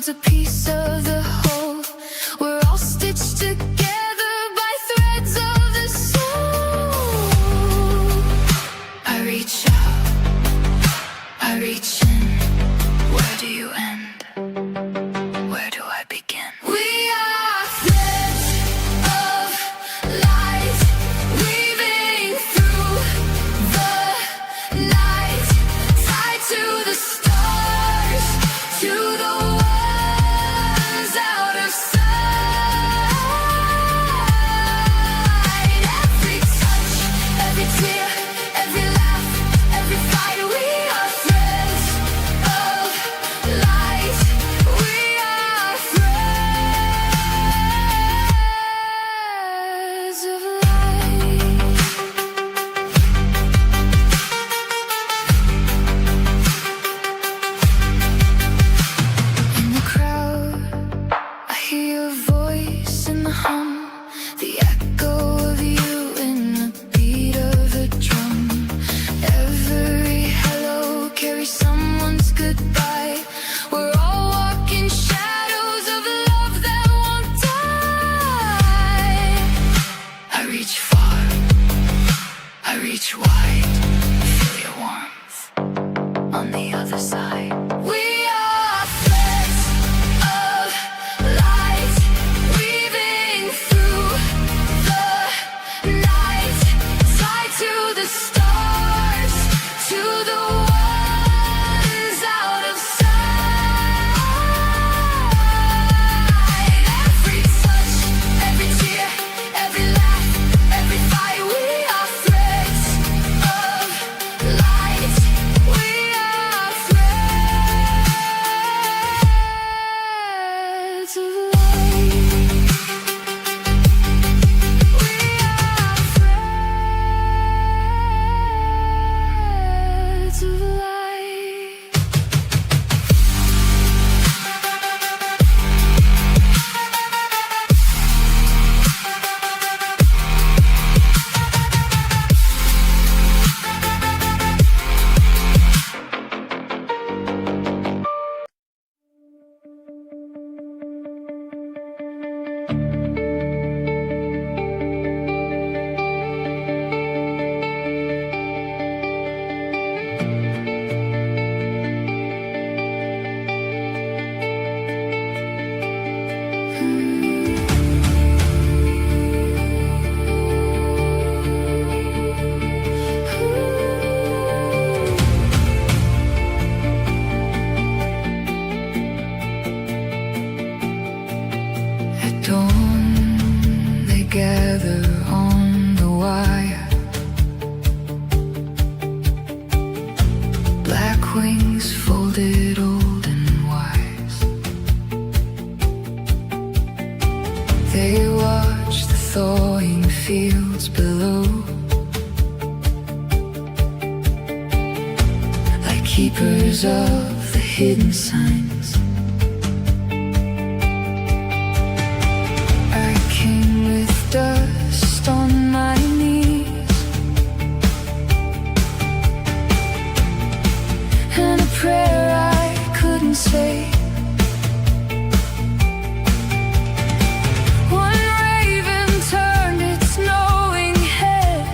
A piece of the whole. We're all stitched together by threads of the soul. I reach out, I reach in. Where do you end? Where do I begin? We are threads of light, weaving through the night, tied to the stars, to the the echo of you in the beat of a drum. Every hello carries someone's goodbye. We're all walking shadows of love that won't die. I reach far, I reach wide. Feel your warmth on the other side. We are threads of light, weaving through the night, tied to the stars, to the ones out of sight. Every touch, every tear, every laugh, every fight. We are threads of light. We are threads of light. At dawn, they gather on the wire. Black wings folded, old and wise. They watch the thawing fields below, like keepers of the hidden signs. I came with dust on my knees and a prayer I couldn't say. One raven turned its knowing head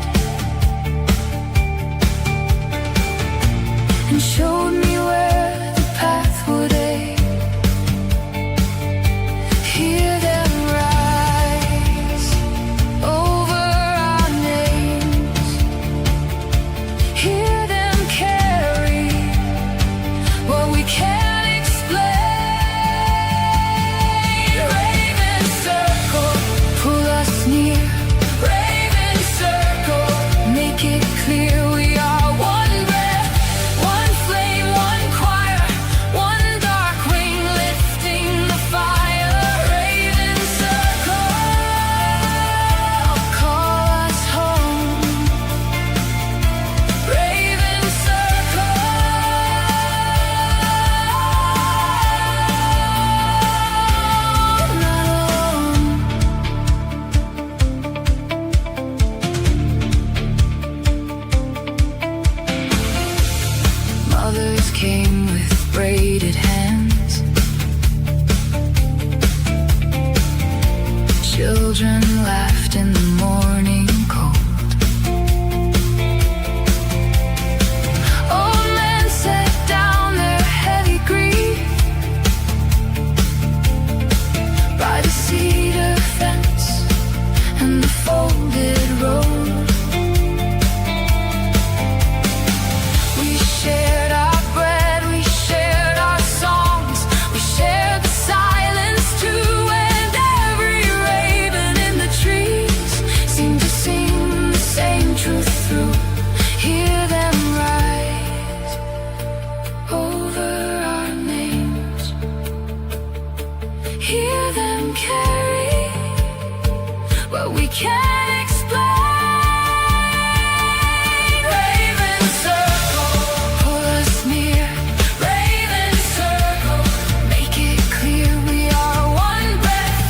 and showed me where the path would end. Hear them rise over our names. Hear them carry what we can't explain. Raven circle, pull us near. Raven circle, make it clear we are one breath, one flame, one choir, and the folded road. We shared our bread, we shared our songs, we shared the silence too, and every raven in the trees seemed to sing the same truth through. Hear them rise over our names, hear them carry what we can't explain. Raven circle, pull us near. Raven circle, make it clear we are one breath,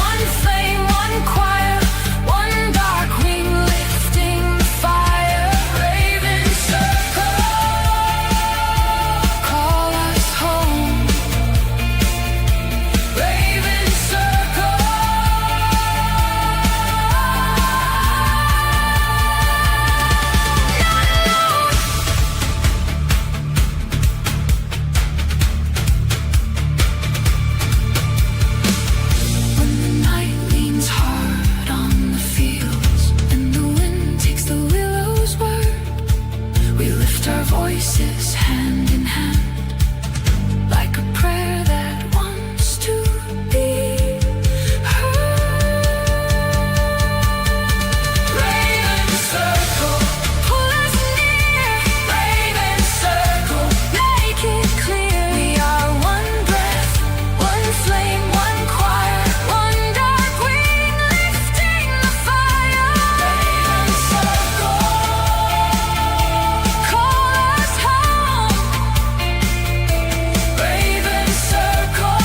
one flame, one choir, one dark wing lifting the fire. Raven circle, call us home. Raven circle. When the night leans hard on the fields and the wind takes the willow's word, we lift our voices hand in hand, like a prayer that wants to be heard. Raven circle, pull us near. Raven circle, make it clear we are one breath, one flame, one choir, one dark wing lifting the fire. Raven circle, call us home. Raven circle.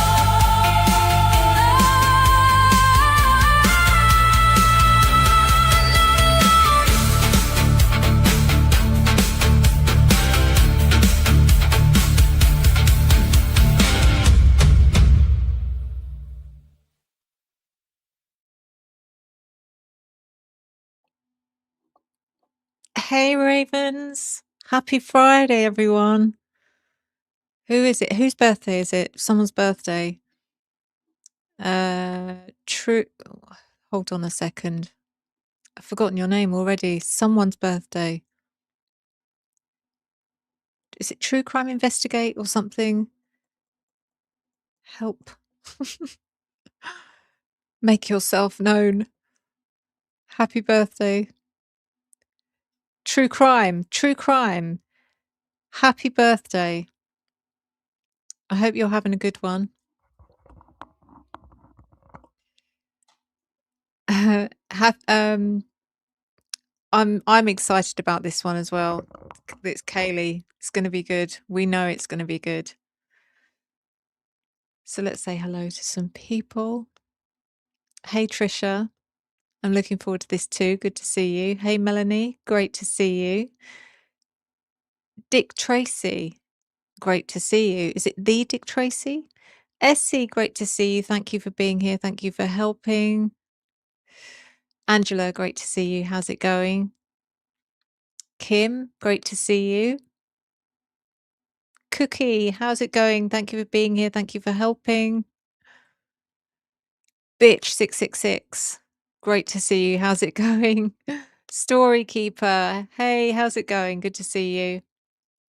Hey Ravens, happy Friday everyone. Who is it? Whose birthday is it? Someone's birthday. True. Hold on a second. I've forgotten your name already. Someone's birthday. Is it True Crime Investigate or something? Help. Make yourself known. Happy birthday. True Crime. True Crime. Happy birthday. I hope you're having a good one. I'm excited about this one as well. It's Kaylee. It's going to be good. We know it's going to be good. So let's say hello to some people. Hey Trisha, I'm looking forward to this too. Good to see you. Hey Melanie, great to see you. Dick Tracy, great to see you. Is it the Dick Tracy? Essie, great to see you. Thank you for being here. Thank you for helping. Angela, great to see you. How's it going? Kim, great to see you. Cookie, how's it going? Thank you for being here. Thank you for helping. Bitch 666, great to see you. How's it going? Story Keeper, hey, how's it going? Good to see you.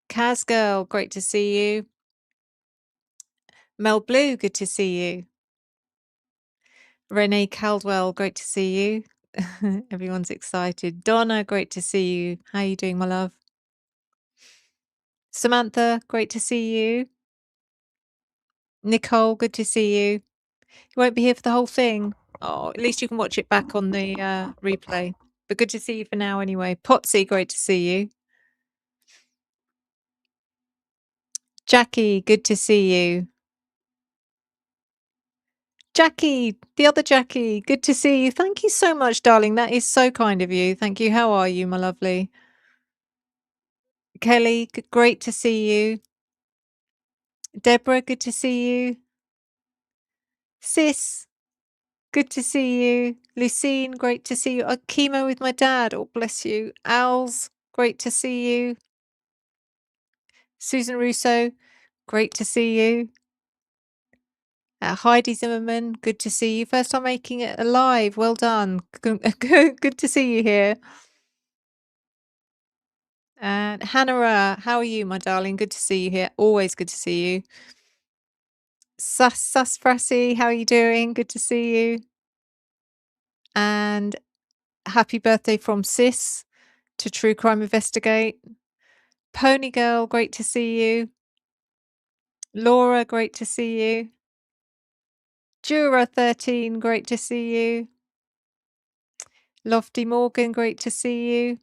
Kaz Girl, great to see you. Mel Blue, good to see you. Renee Caldwell, great to see you. Everyone's excited. Donna, great to see you. How are you doing, my love? Samantha, great to see you. Nicole, good to see you. You won't be here for the whole thing. Oh, at least you can watch it back on the replay. But good to see you for now anyway. Potsy, great to see you. Jackie, good to see you. Jackie, the other Jackie, good to see you. Thank you so much, darling. That is so kind of you. Thank you. How are you, my lovely? Kelly, great to see you. Deborah, good to see you. Sis, good to see you. Lucine, great to see you. Chemo with my dad. Oh, bless you. Owls, great to see you. Susan Russo, great to see you. Heidi Zimmerman, good to see you. First time making it alive. Well done. Good to see you here. And Hannah, how are you, my darling? Good to see you here. Always good to see you. Frassi, how are you doing? Good to see you. And happy birthday from Sis to True Crime Investigate. Pony Girl, great to see you. Laura, great to see you. Jura13, great to see you. Lofty Morgan, great to see you.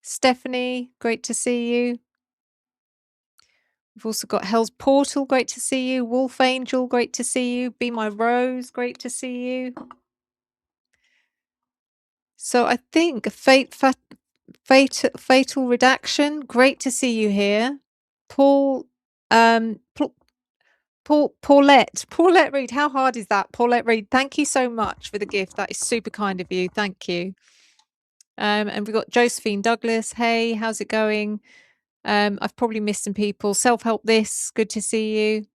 Stephanie, great to see you. We've also got Hell's Portal, great to see you. Wolf Angel, great to see you. Be My Rose, great to see you. So I think Fatal Redaction, great to see you here. Paulette Reed, how hard is that? Paulette Reed, thank you so much for the gift. That is super kind of you. Thank you. And we've got Josephine Douglas. Hey, how's it going? I've probably missed some people. Self-help this, good to see you.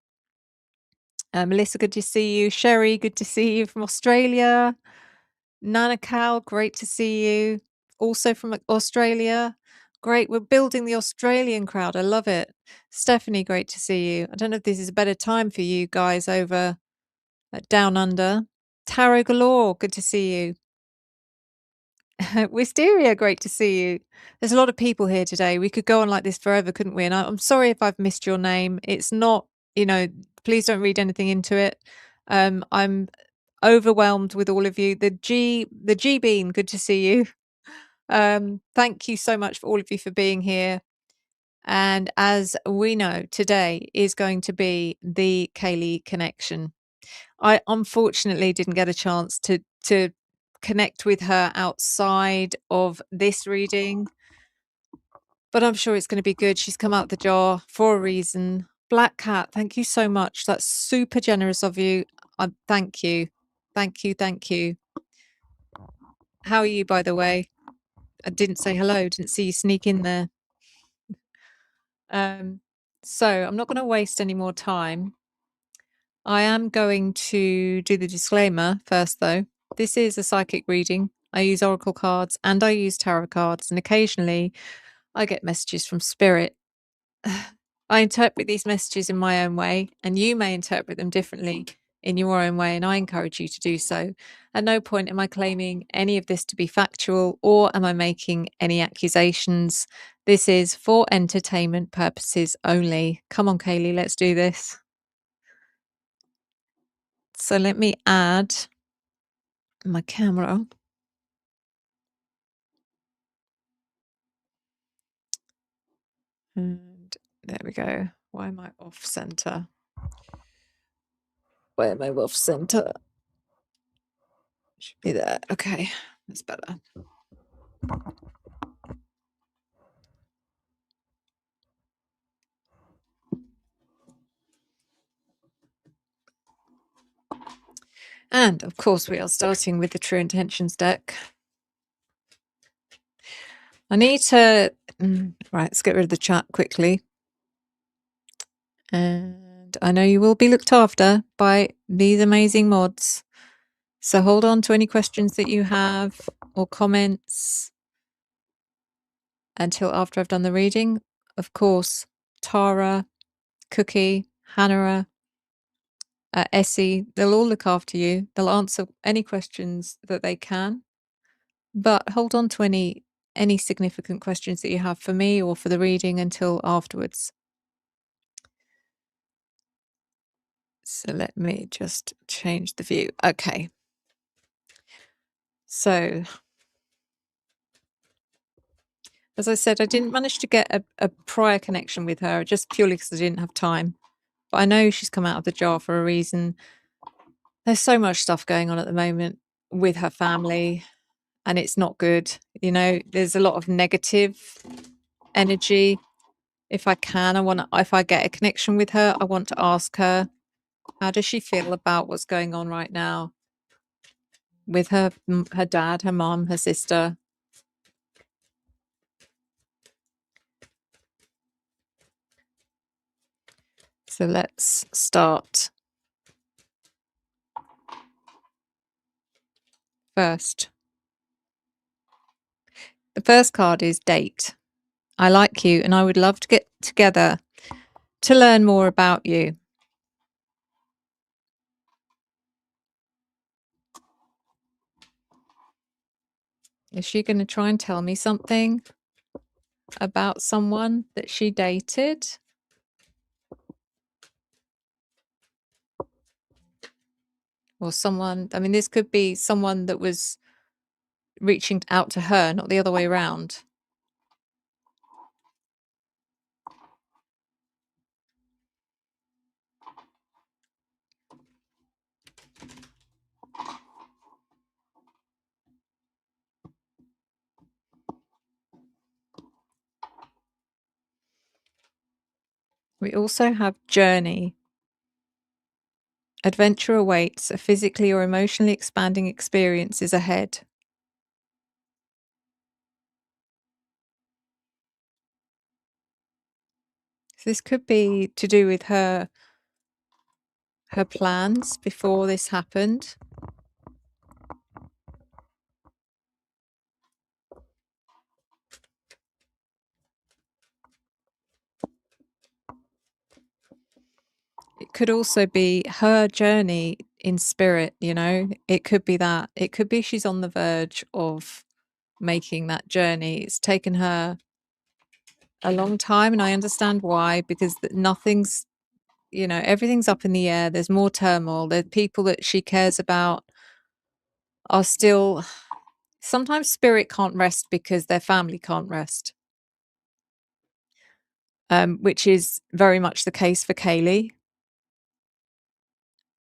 Melissa, good to see you. Sherry, good to see you from Australia. Nana Cal, great to see you. Also from Australia. Great, we're building the Australian crowd. I love it. Stephanie, great to see you. I don't know if this is a better time for you guys over down under. Tarot Galore, good to see you. Wisteria, great to see you. There's a lot of people here today. We could go on like this forever, couldn't we? And I'm sorry if I've missed your name. It's not, please don't read anything into it. I'm overwhelmed with all of you. The G Bean, good to see you. Thank you so much for all of you for being here. And as we know, today is going to be the Kaylee connection. I unfortunately didn't get a chance to connect with her outside of this reading, but I'm sure it's going to be good. She's come out the jar for a reason. Black Cat, thank you so much. That's super generous of you. Thank you. Thank you. How are you, by the way? I didn't say hello, didn't see you sneak in there. So I'm not going to waste any more time. I am going to do the disclaimer first, though. This is a psychic reading. I use oracle cards and I use tarot cards, and occasionally I get messages from spirit. I interpret these messages in my own way, and you may interpret them differently in your own way, and I encourage you to do so. At no point am I claiming any of this to be factual, or am I making any accusations. This is for entertainment purposes only. Come on, Kaylee, let's do this. So let me add my camera. And there we go. Why am I off center? Where am I off center? Should be there. Okay, that's better. And of course, we are starting with the True Intentions deck. I need to, right, let's get rid of the chat quickly. And I know you will be looked after by these amazing mods. So hold on to any questions that you have or comments until after I've done the reading. Of course, Tara, Cookie, Hannah, Essie, they'll all look after you. They'll answer any questions that they can. But hold on to any significant questions that you have for me or for the reading until afterwards. So let me just change the view. Okay. So, as I said, I didn't manage to get a prior connection with her, just purely because I didn't have time. But I know she's come out of the jar for a reason. There's so much stuff going on at the moment with her family, and it's not good. There's a lot of negative energy. If I can, if I get a connection with her, I want to ask her, how does she feel about what's going on right now with her dad, her mom, her sister? So let's start first. The first card is date. I like you and I would love to get together to learn more about you. Is she going to try and tell me something about someone that she dated? Or someone, I mean, this could be someone that was reaching out to her, not the other way around. We also have journey. Adventure awaits, a physically or emotionally expanding experience is ahead. So this could be to do with her plans before this happened. It could also be her journey in spirit, you know, it could be that. It could be she's on the verge of making that journey. It's taken her a long time, and I understand why, because nothing's, you know, everything's up in the air. There's more turmoil. The people that she cares about are still, sometimes spirit can't rest because their family can't rest, which is very much the case for Kaylee.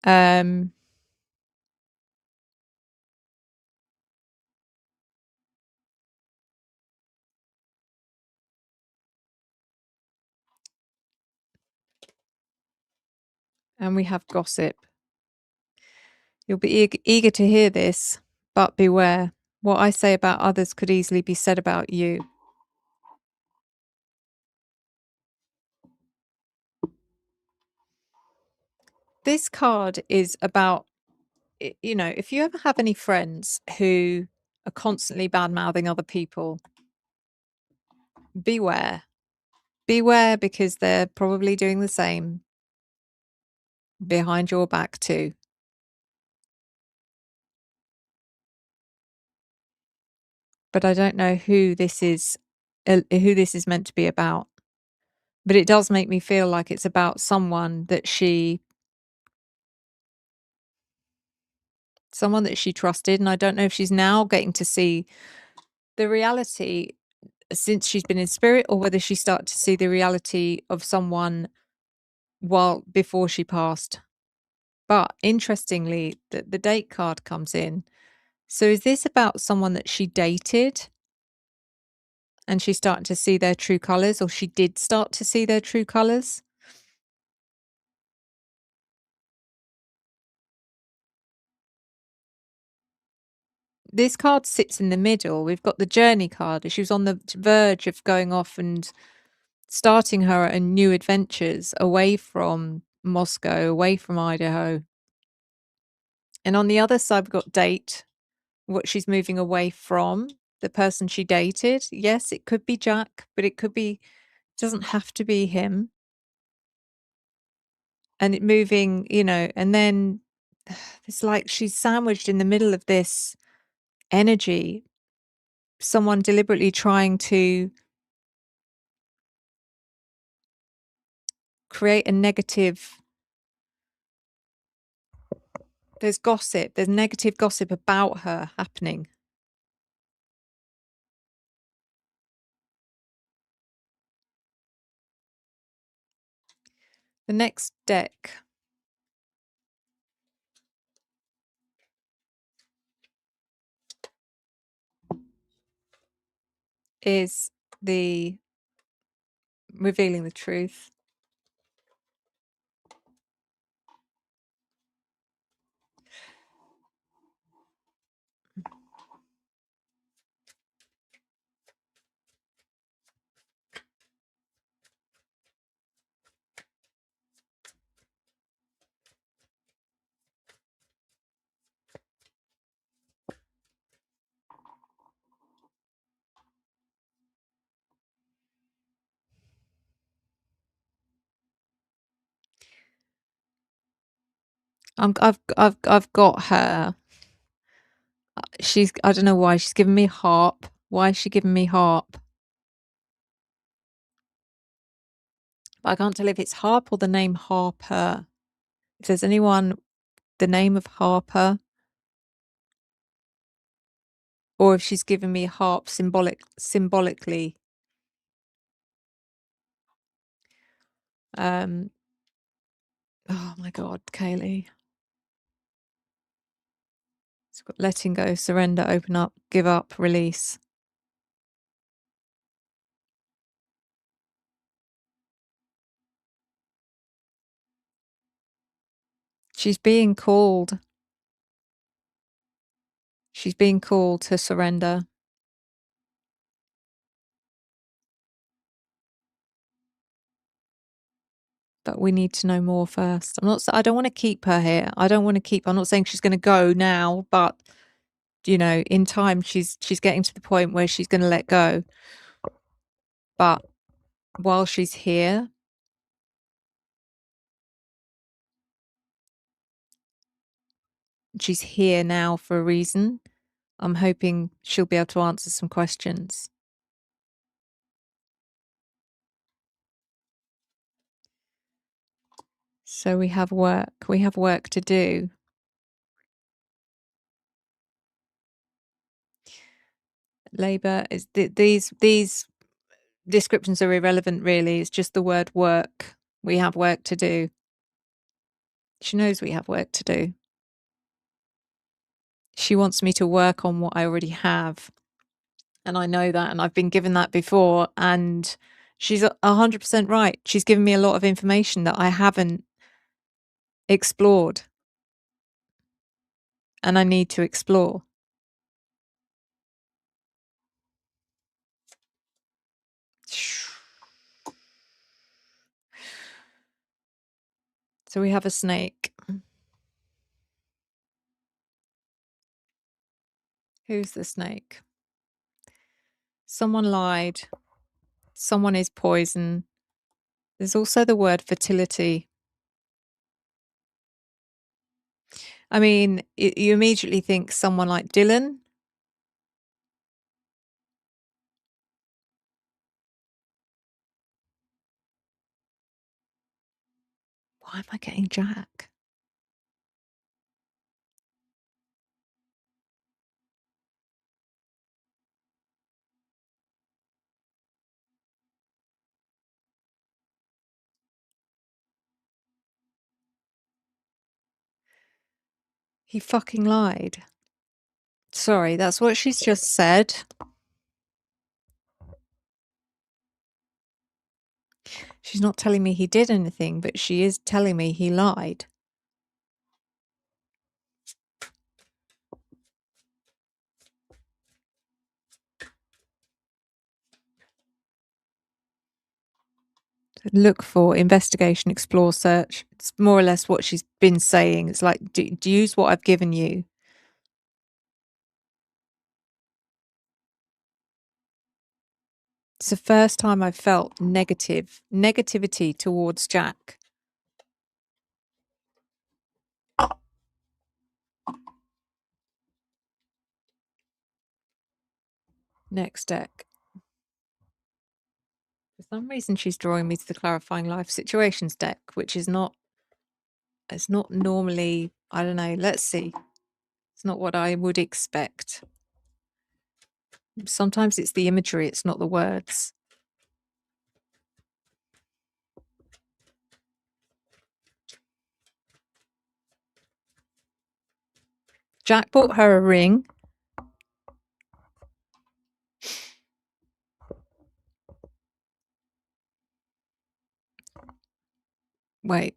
And we have gossip. You'll be eager to hear this, but beware. What I say about others could easily be said about you. This card is about, you know, if you ever have any friends who are constantly bad-mouthing other people, beware. Beware, because they're probably doing the same behind your back too. But I don't know who this is meant to be about. But it does make me feel like it's about someone that she trusted, and I don't know if she's now getting to see the reality since she's been in spirit, or whether she started to see the reality of someone before she passed. But interestingly, the date card comes in. So is this about someone that she dated and she's starting to see their true colors, or she did start to see their true colors? This card sits in the middle. We've got the journey card. She was on the verge of going off and starting her new adventures away from Moscow, away from Idaho. And on the other side, we've got date, what she's moving away from, the person she dated. Yes, it could be Jack, but it doesn't have to be him. And it moving, you know, and then it's like she's sandwiched in the middle of this energy, someone deliberately trying to create a negative. There's gossip, there's negative gossip about her happening. The next deck is the revealing the truth. I've got her. I don't know why she's giving me harp. Why is she giving me harp? But I can't tell if it's harp or the name Harper. If there's anyone, the name of Harper, or if she's giving me harp symbolically. Oh my God, Kaylee. It's got letting go, surrender, open up, give up, release. She's being called. She's being called to surrender. But we need to know more first. I don't want to keep her here. I'm not saying she's going to go now, but you know, in time she's getting to the point where she's going to let go. But while she's here, she's here now for a reason. I'm hoping she'll be able to answer some questions. So we have work to do. Labor is these descriptions are irrelevant, really. It's just the word work. We have work to do. She knows we have work to do. She wants me to work on what I already have. And I know that, and I've been given that before, and she's 100% right. She's given me a lot of information that I haven't explored, and I need to explore. So we have a snake. Who's the snake? Someone lied. Someone is poison. There's also the word fertility. I mean, you immediately think someone like Dylan. Why am I getting Jack? He fucking lied. Sorry, that's what she's just said. She's not telling me he did anything, but she is telling me he lied. Look for, investigation, explore, search. It's more or less what she's been saying. It's like, do use what I've given you. It's the first time I've felt negativity towards Jack. Next deck. For some reason, she's drawing me to the clarifying life situations deck, which is not, it's not normally, I don't know, let's see. It's not what I would expect. Sometimes it's the imagery, it's not the words. Jack bought her a ring. Wait.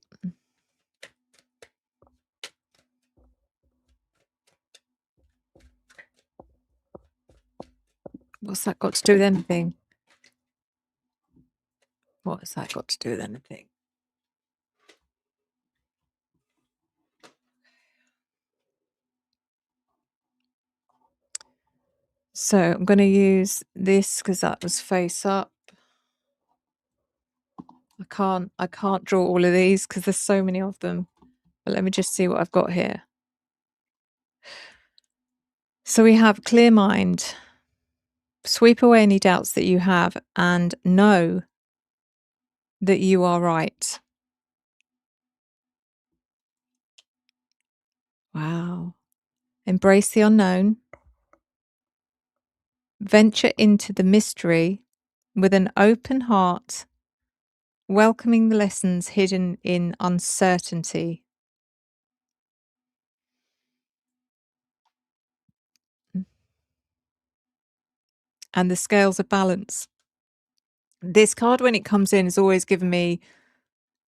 What's that got to do with anything? What has that got to do with anything? So I'm going to use this because that was face up. I can't draw all of these because there's so many of them. But let me just see what I've got here. So we have clear mind, sweep away any doubts that you have, and know that you are right. Wow. Embrace the unknown. Venture into the mystery with an open heart, welcoming the lessons hidden in uncertainty. And the scales of balance. This card, when it comes in, has always given me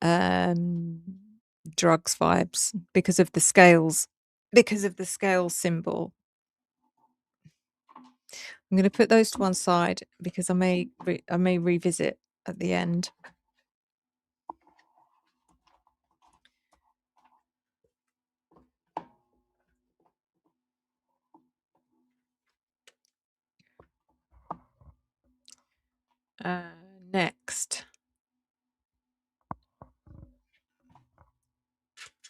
drugs vibes because of the scales, symbol. I'm going to put those to one side because I may revisit at the end. Next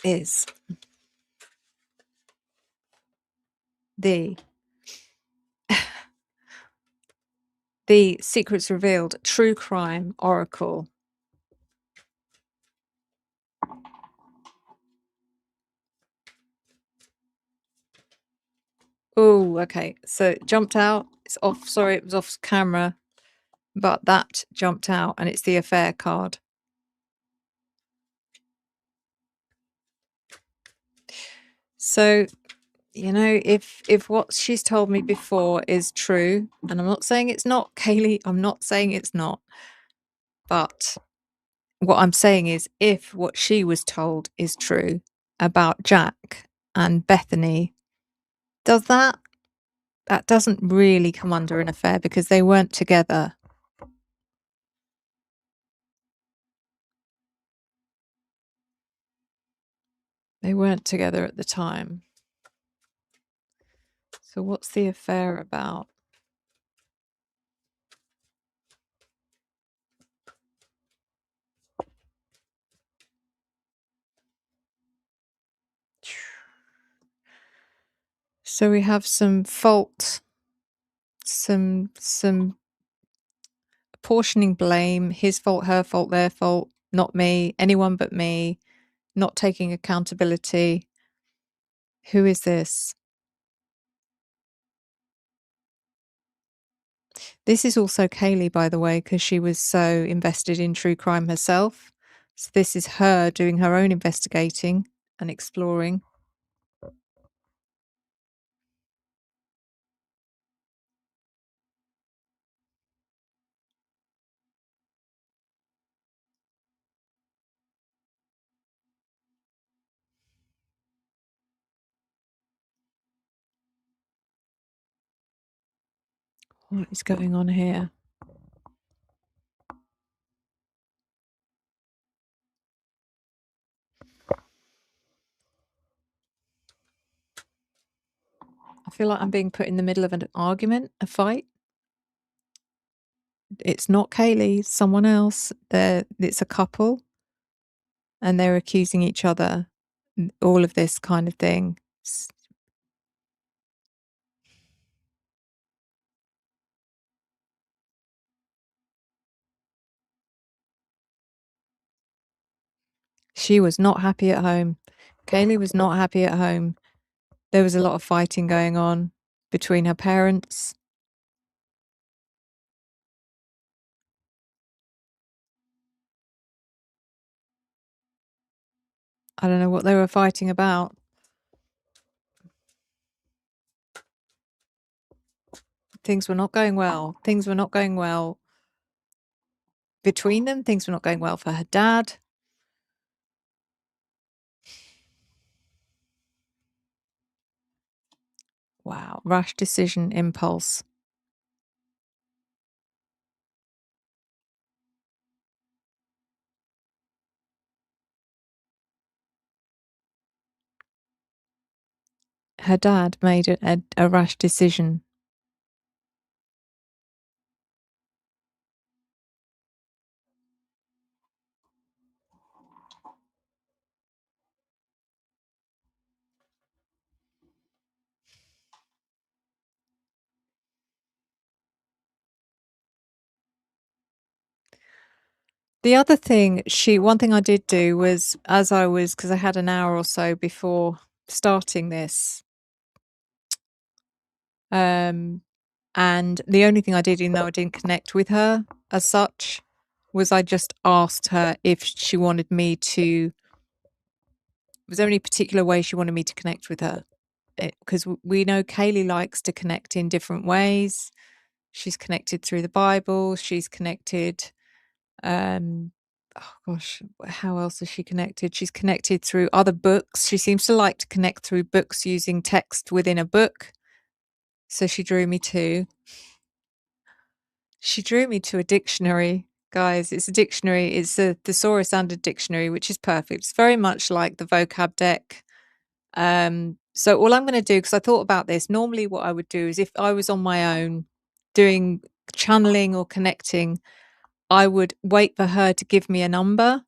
is the Secrets Revealed True Crime Oracle. Oh, okay. So it jumped out. It's off. Sorry, it was off camera, but that jumped out, and it's the affair card. So, you know, if what she's told me before is true, and I'm not saying it's not, Kaylee, I'm not saying it's not, but what I'm saying is if what she was told is true about Jack and Bethany, that doesn't really come under an affair because they weren't together. They weren't together at the time. So what's the affair about? So we have some fault, some apportioning blame, his fault, her fault, their fault, not me, anyone but me, not taking accountability. Who is this? This is also Kaylee, by the way, because she was so invested in true crime herself. So this is her doing her own investigating and exploring. What is going on here? I feel like I'm being put in the middle of an argument, a fight. It's not Kaylee, it's someone else. It's a couple and they're accusing each other. All of this kind of thing. She was not happy at home. Kaylee was not happy at home. There was a lot of fighting going on between her parents. I don't know what they were fighting about. Things were not going well. Things were not going well between them. Things were not going well for her dad. Wow. Rash decision, impulse. Her dad made a rash decision. The other thing one thing I did do was, as I was, because I had an hour or so before starting this, and the only thing I did, even though I didn't connect with her as such, was I just asked her if she wanted me to was there any particular way she wanted me to connect with her? Because we know Kaylee likes to connect in different ways. She's connected through the Bible. She's connected, oh gosh, how else is she connected? She's connected through other books. She seems to like to connect through books using text within a book. So she drew me to a dictionary, guys. It's a dictionary. It's a thesaurus and a dictionary, which is perfect. It's very much like the vocab deck. So all I'm going to do, because I thought about this, normally what I would do is if I was on my own doing channeling or connecting, I would wait for her to give me a number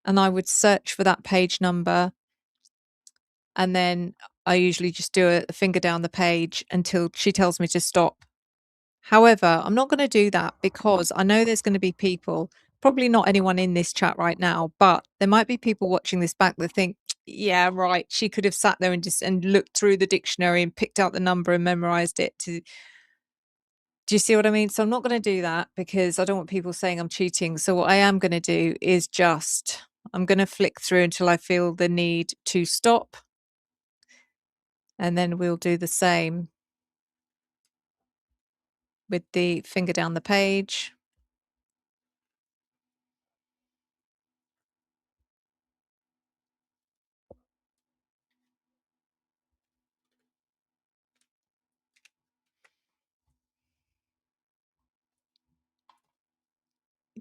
and I would search for that page number. And then I usually just do a finger down the page until she tells me to stop. However, I'm not going to do that because I know there's going to be people, probably not anyone in this chat right now, but there might be people watching this back that think, yeah, right, she could have sat there and just looked through the dictionary and picked out the number and memorized it. Do you see what I mean? So I'm not going to do that because I don't want people saying I'm cheating. So what I am going to do is I'm going to flick through until I feel the need to stop. And then we'll do the same with the finger down the page.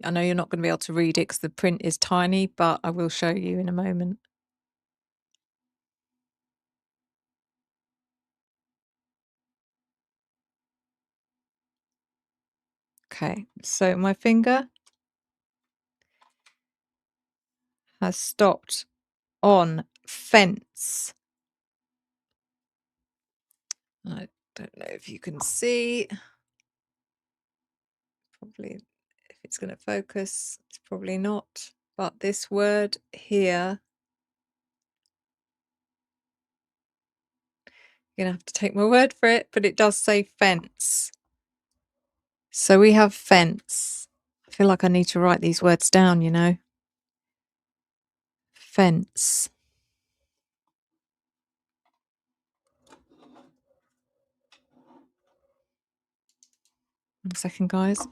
I know you're not going to be able to read it because the print is tiny, but I will show you in a moment. Okay, so my finger has stopped on fence. I don't know if you can see. Probably if it's going to focus, it's probably not. But this word here, you're going to have to take my word for it, but it does say fence. So we have fence. I feel like I need to write these words down, you know. Fence. 1 second, guys.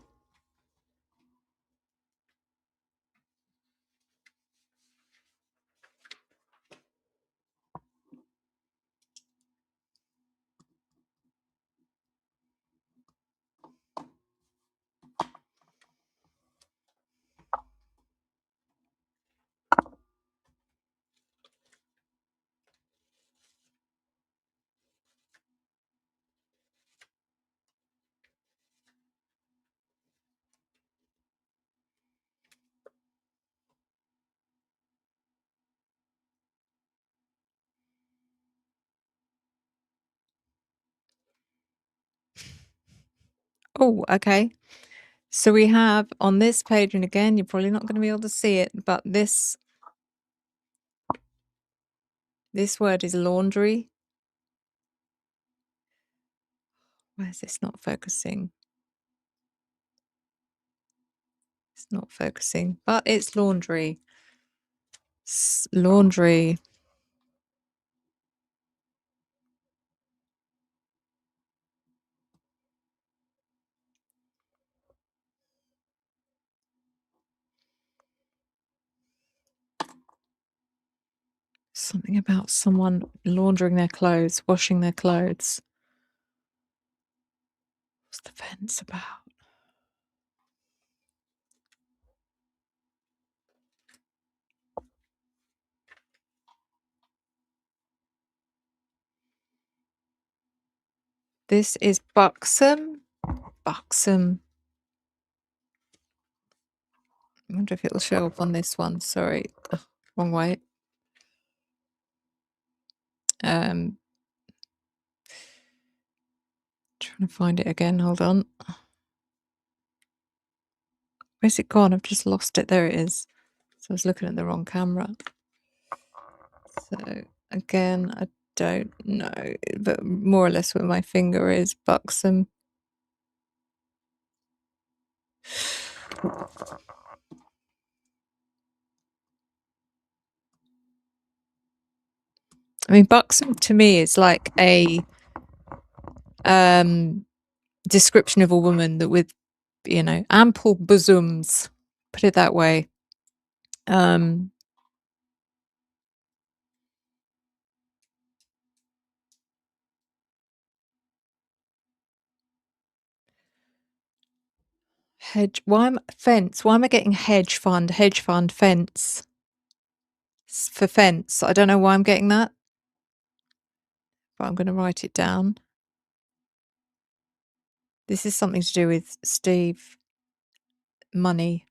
Oh, okay. So we have on this page, and again, you're probably not going to be able to see it, but this word is laundry. Why is this not focusing? It's not focusing, but it's laundry. Laundry. Something about someone laundering their clothes, washing their clothes. What's the fence about? This is buxom. Buxom. I wonder if it'll show up on this one. Sorry, wrong way. Trying to find it again. Hold on. Where's it gone? I've just lost it. There it is. So I was looking at the wrong camera. So again, I don't know, but more or less where my finger is, buxom. I mean, buxom to me is like a description of a woman that with, you know, ample bosoms, put it that way. Hedge. Why am fence? Why am I getting hedge fund, fence for fence? I don't know why I'm getting that, but I'm going to write it down. This is something to do with Steve, money.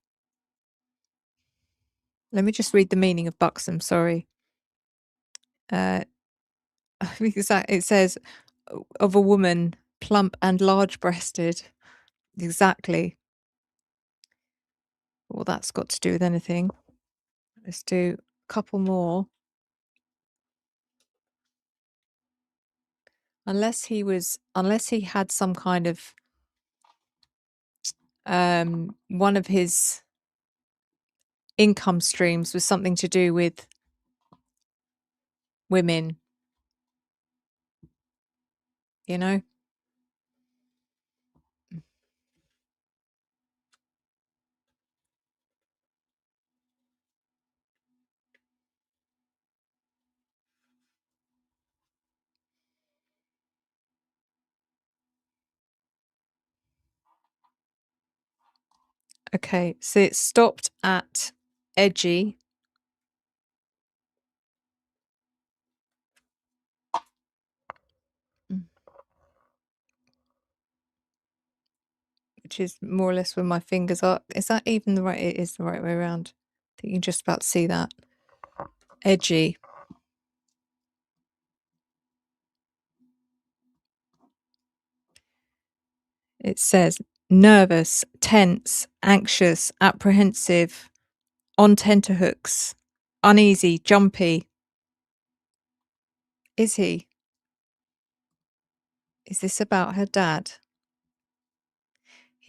Let me just read the meaning of buxom. Sorry. It says of a woman plump and large-breasted. Exactly. Well, that's got to do with anything. Let's do a couple more. Unless he had some kind of one of his income streams was something to do with women, you know? Okay, so it stopped at edgy. Which is more or less where my fingers are. Is that even the right? It is the right way around. I think you can just about see that. Edgy. It says nervous, tense, anxious, apprehensive, on tenterhooks, uneasy, jumpy. Is he? Is this about her dad?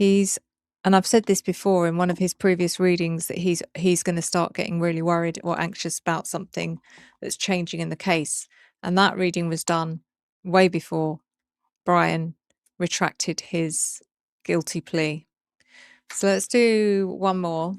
And I've said this before in one of his previous readings, that he's going to start getting really worried or anxious about something that's changing in the case. And that reading was done way before Brian retracted his guilty plea. So let's do one more.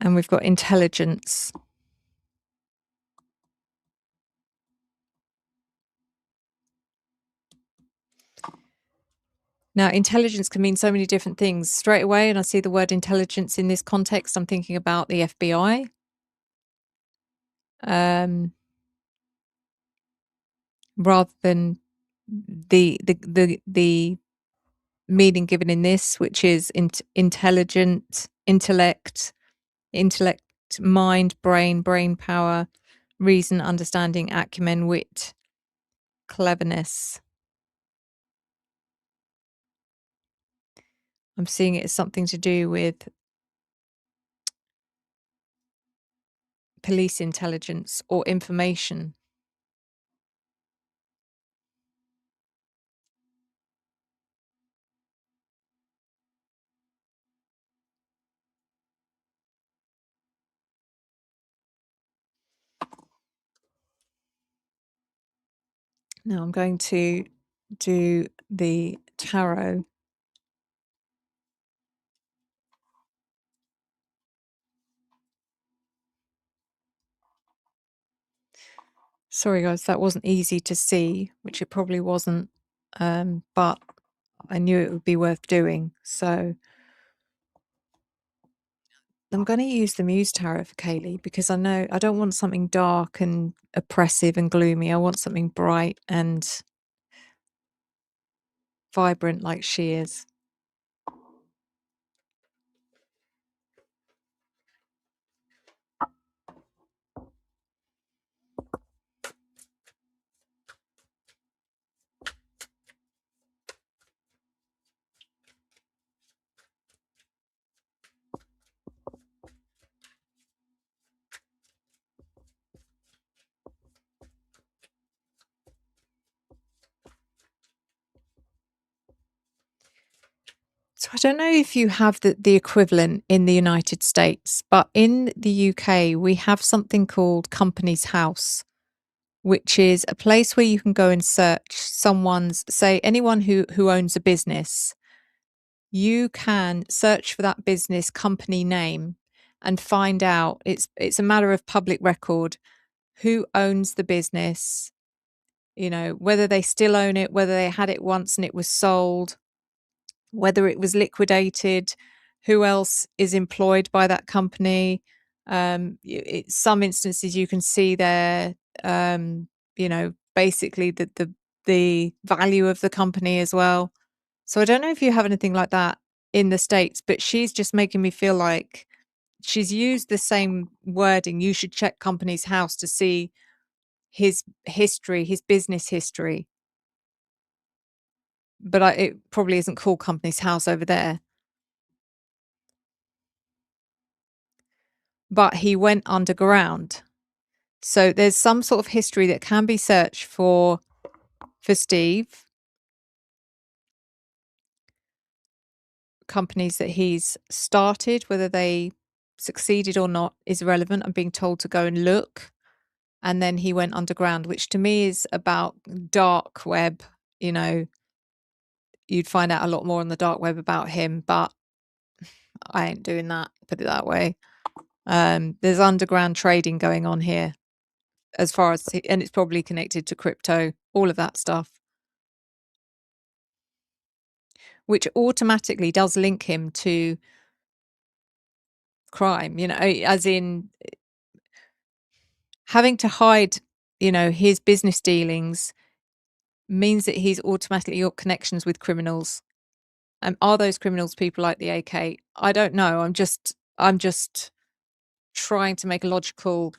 And we've got intelligence. Now, intelligence can mean so many different things. Straight away, and I see the word intelligence in this context, I'm thinking about the FBI. Rather than the meaning given in this, which is intelligent, intellect, mind, brain power, reason, understanding, acumen, wit, cleverness. I'm seeing it as something to do with police intelligence or information. Now I'm going to do the tarot. Sorry guys, that wasn't easy to see, which it probably wasn't, but I knew it would be worth doing. So I'm going to use the Muse Tarot for Kaylee because I know I don't want something dark and oppressive and gloomy. I want something bright and vibrant like she is. So I don't know if you have the equivalent in the United States, but in the UK, we have something called Companies House, which is a place where you can go and search someone's, say, anyone who owns a business. You can search for that business company name and find out, it's a matter of public record, who owns the business, you know, whether they still own it, whether they had it once and it was sold, whether it was liquidated, who else is employed by that company. Some instances you can see there, you know, basically the value of the company as well. So I don't know if you have anything like that in the States, but she's just making me feel like she's used the same wording. You should check Company's House to see his history, his business history. But it probably isn't called Company's House over there. But he went underground. So there's some sort of history that can be searched for Steve. Companies that he's started, whether they succeeded or not, is irrelevant. I'm being told to go and look. And then he went underground, which to me is about dark web. You know, you'd find out a lot more on the dark web about him, but I ain't doing that, put it that way. There's underground trading going on here, as far as, and it's probably connected to crypto, all of that stuff, which automatically does link him to crime, you know, as in having to hide, you know, his business dealings means that he's automatically got connections with criminals. Are those criminals people like the AK? I don't know. I'm just trying to make a logical.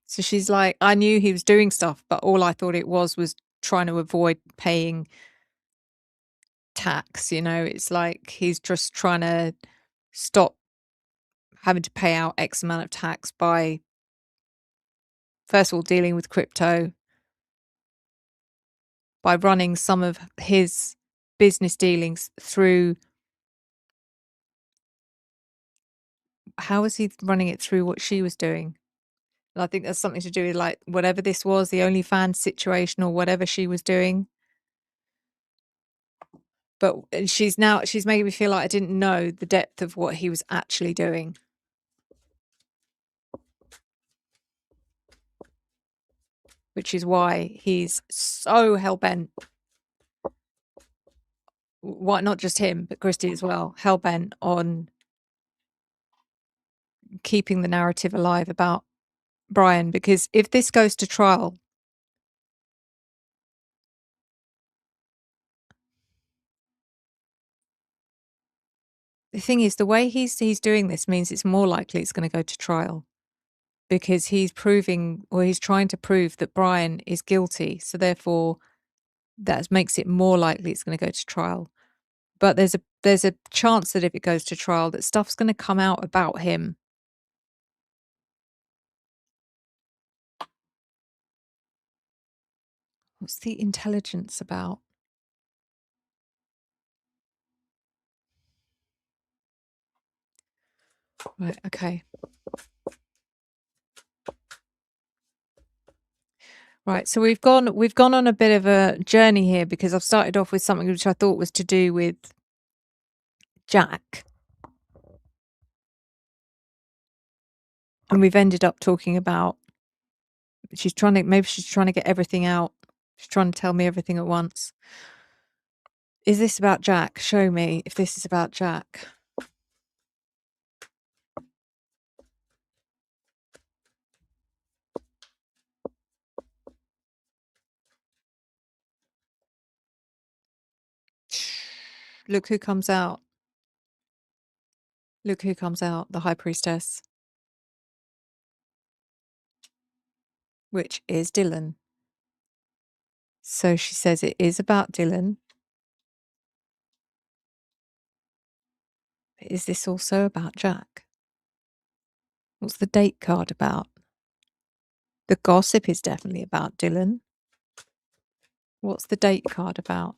So she's like, I knew he was doing stuff, but all I thought it was trying to avoid paying tax. You know, it's like he's just trying to stop having to pay out X amount of tax by, first of all, dealing with crypto, by running some of his business dealings through. How was he running it through what she was doing? And I think that's something to do with, like, whatever this was, the OnlyFans situation or whatever she was doing. But she's making me feel like I didn't know the depth of what he was actually doing. Which is why he's so hell-bent. Why, not just him, but Christy as well, hell-bent on keeping the narrative alive about Brian. Because if this goes to trial, the thing is, the way he's doing this means it's more likely it's going to go to trial, because he's proving, or he's trying to prove, that Brian is guilty. So therefore, that makes it more likely it's going to go to trial. But there's a chance that if it goes to trial, that stuff's going to come out about him. What's the intelligence about? Right, okay. Right, so we've gone on a bit of a journey here, because I've started off with something which I thought was to do with Jack. And we've ended up talking about maybe she's trying to get everything out. She's trying to tell me everything at once. Is this about Jack? Show me if this is about Jack. Look who comes out. Look who comes out, the High Priestess. Which is Dylan. So she says it is about Dylan. But is this also about Jack? What's the date card about? The gossip is definitely about Dylan. What's the date card about?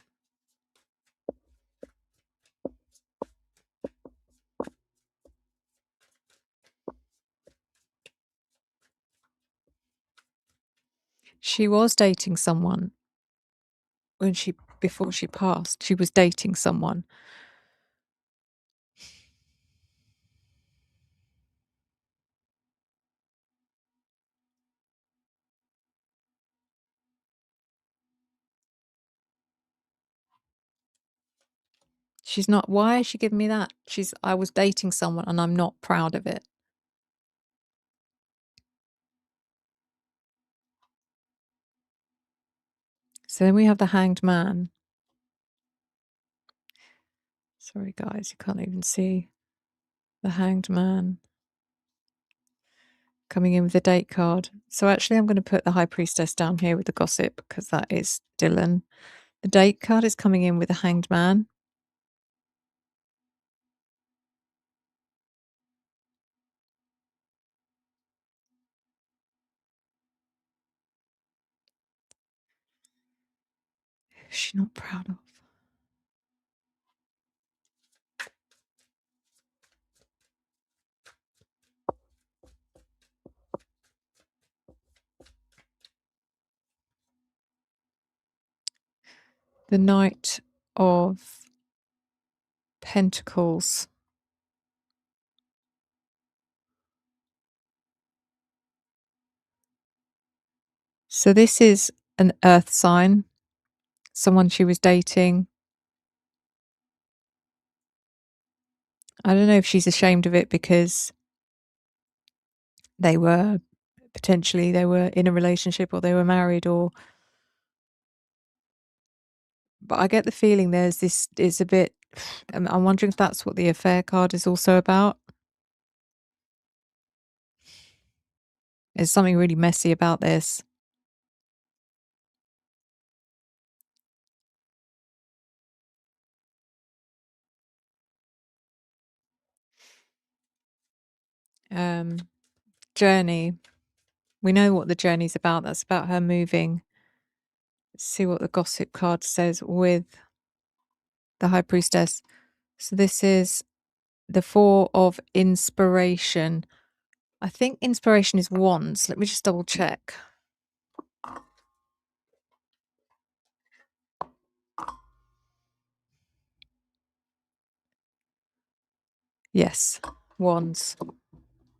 She was dating someone before she passed. She was dating someone. She's not. Why is she giving me that? I was dating someone and I'm not proud of it. So then we have the Hanged Man. Sorry, guys, you can't even see the Hanged Man coming in with the date card. So actually, I'm going to put the High Priestess down here with the gossip because that is Dylan. The date card is coming in with the Hanged Man. Who's she not proud of? The Knight of Pentacles. So this is an earth sign, someone she was dating. I don't know if she's ashamed of it because they were in a relationship or they were married but I get the feeling there's this is a bit, I'm wondering if that's what the affair card is also about. There's something really messy about this. Journey. We know what the journey's about. That's about her moving. Let's see what the gossip card says with the High Priestess. So this is the Four of Inspiration. I think inspiration is wands. Let me just double check. Yes, wands.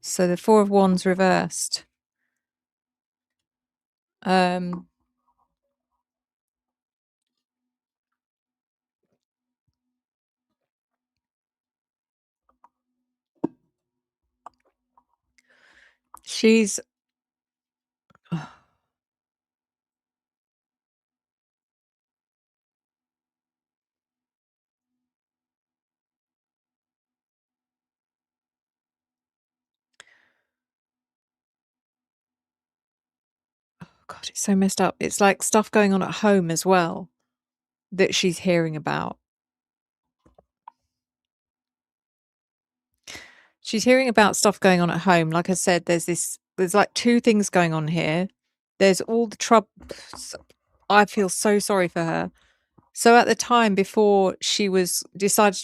So the Four of Wands reversed. She's God, it's so messed up. It's like stuff going on at home as well that she's hearing about. She's hearing about stuff going on at home. Like I said, there's like two things going on here. There's all the trouble. I feel so sorry for her. So at the time before she was decided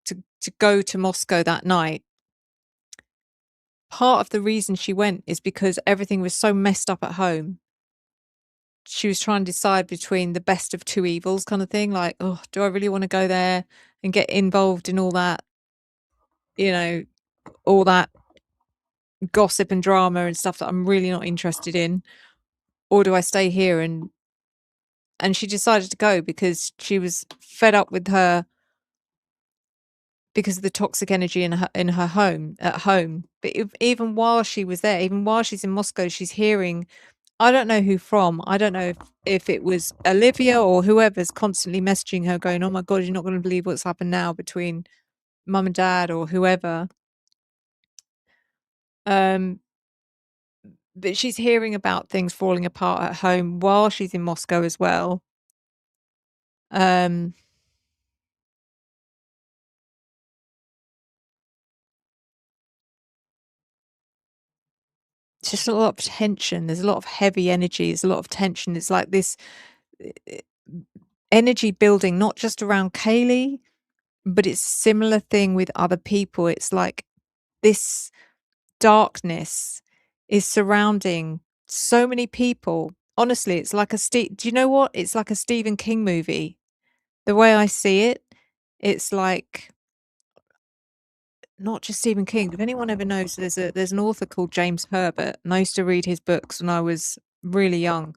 to go to Moscow that night, part of the reason she went is because everything was so messed up at home. She was trying to decide between the best of two evils kind of thing. Like, oh, do I really want to go there and get involved in all that, all that gossip and drama and stuff that I'm really not interested in, or do I stay here? And she decided to go because she was fed up with her, because of the toxic energy in her home at home. But even while she was there, even while she's in Moscow, she's hearing, I don't know who from. I don't know if it was Olivia or whoever's constantly messaging her going, oh my God, you're not going to believe what's happened now between mum and dad or whoever. But she's hearing about things falling apart at home while she's in Moscow as well. It's just a lot of tension. There's a lot of heavy energy. There's a lot of tension. It's like this energy building, not just around Kaylee, but it's a similar thing with other people. It's like this darkness is surrounding so many people. Honestly, it's like do you know what? It's like a Stephen King movie. The way I see it, it's like not just Stephen King. If anyone ever knows, there's an author called James Herbert, and I used to read his books when I was really young.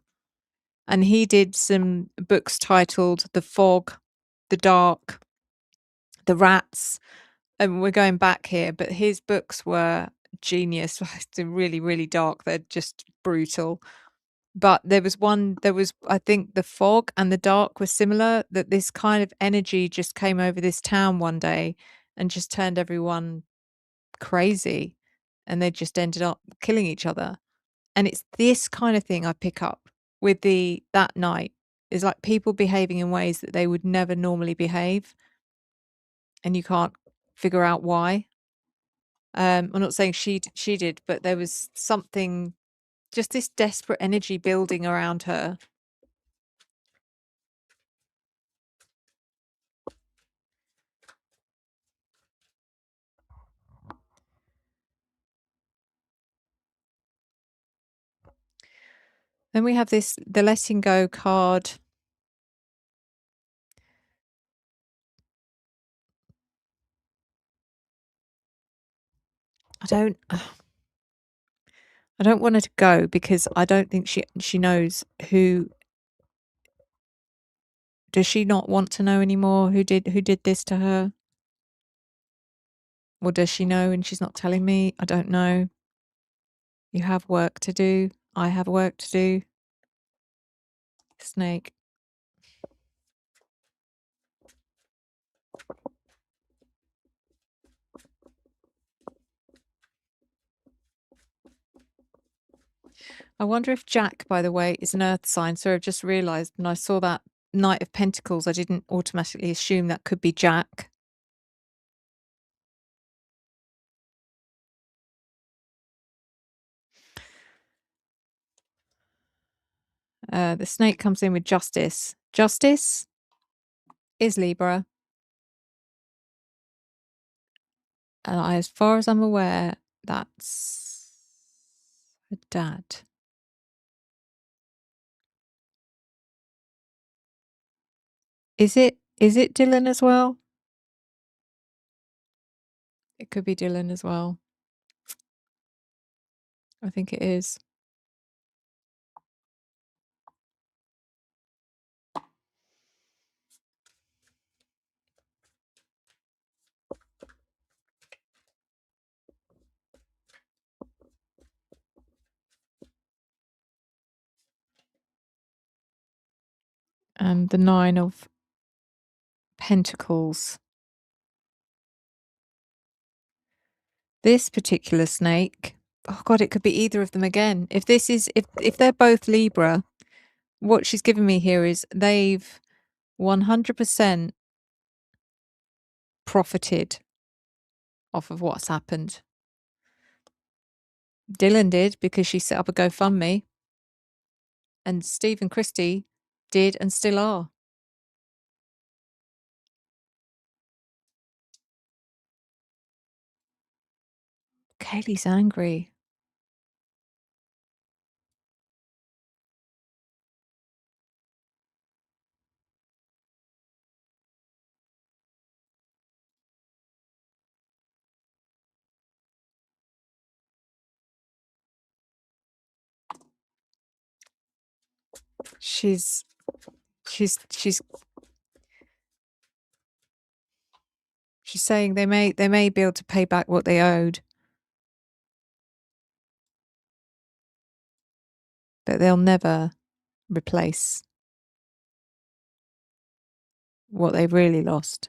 And he did some books titled The Fog, The Dark, The Rats. And we're going back here, but his books were genius. They're really, really dark. They're just brutal. But there was I think The Fog and The Dark were similar, that this kind of energy just came over this town one day and just turned everyone crazy, and they just ended up killing each other. And it's this kind of thing I pick up with that night, is like people behaving in ways that they would never normally behave, and you can't figure out why. I'm not saying she did, but there was something, just this desperate energy building around her. Then we have the letting go card. I don't want her to go, because I don't think she knows who. Does she not want to know anymore who did this to her? Or does she know and she's not telling me? I don't know. You have work to do. I have work to do. Snake. I wonder if Jack, by the way, is an earth sign. So I've just realised when I saw that Knight of Pentacles, I didn't automatically assume that could be Jack. The snake comes in with Justice. Justice is Libra. And as far as I'm aware, that's her dad. Is it Dylan as well? It could be Dylan as well. I think it is. And the 9 of Pentacles. This particular snake, oh God, it could be either of them again. If they're both Libra, what she's given me here is they've 100% profited off of what's happened. Dylan did, because she set up a GoFundMe, and Steve and Christy did and still are. Kaylee's angry. She's saying they may be able to pay back what they owed, but they'll never replace what they've really lost.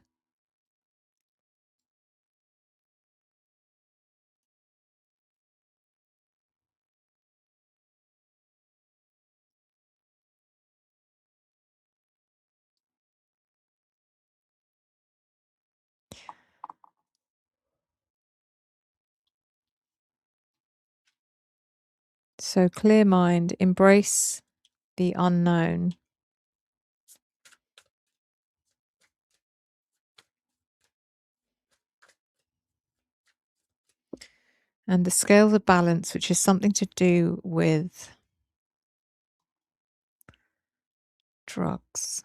So clear mind, embrace the unknown. And the scales of balance, which is something to do with drugs.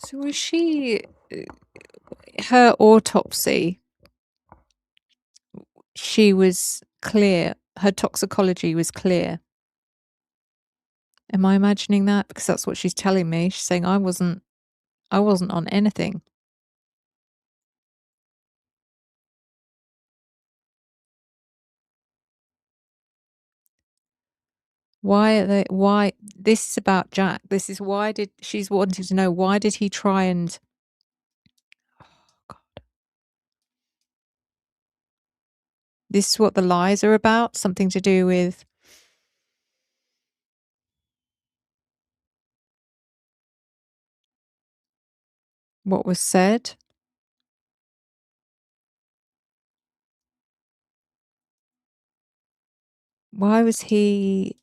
So was she, her autopsy, she was clear, her toxicology was clear. Am I imagining that? Because that's what she's telling me. She's saying I wasn't on anything. Why this is about Jack. This is she's wanting to know why did he try and, oh God. This is what the lies are about, something to do with what was said. Why was he?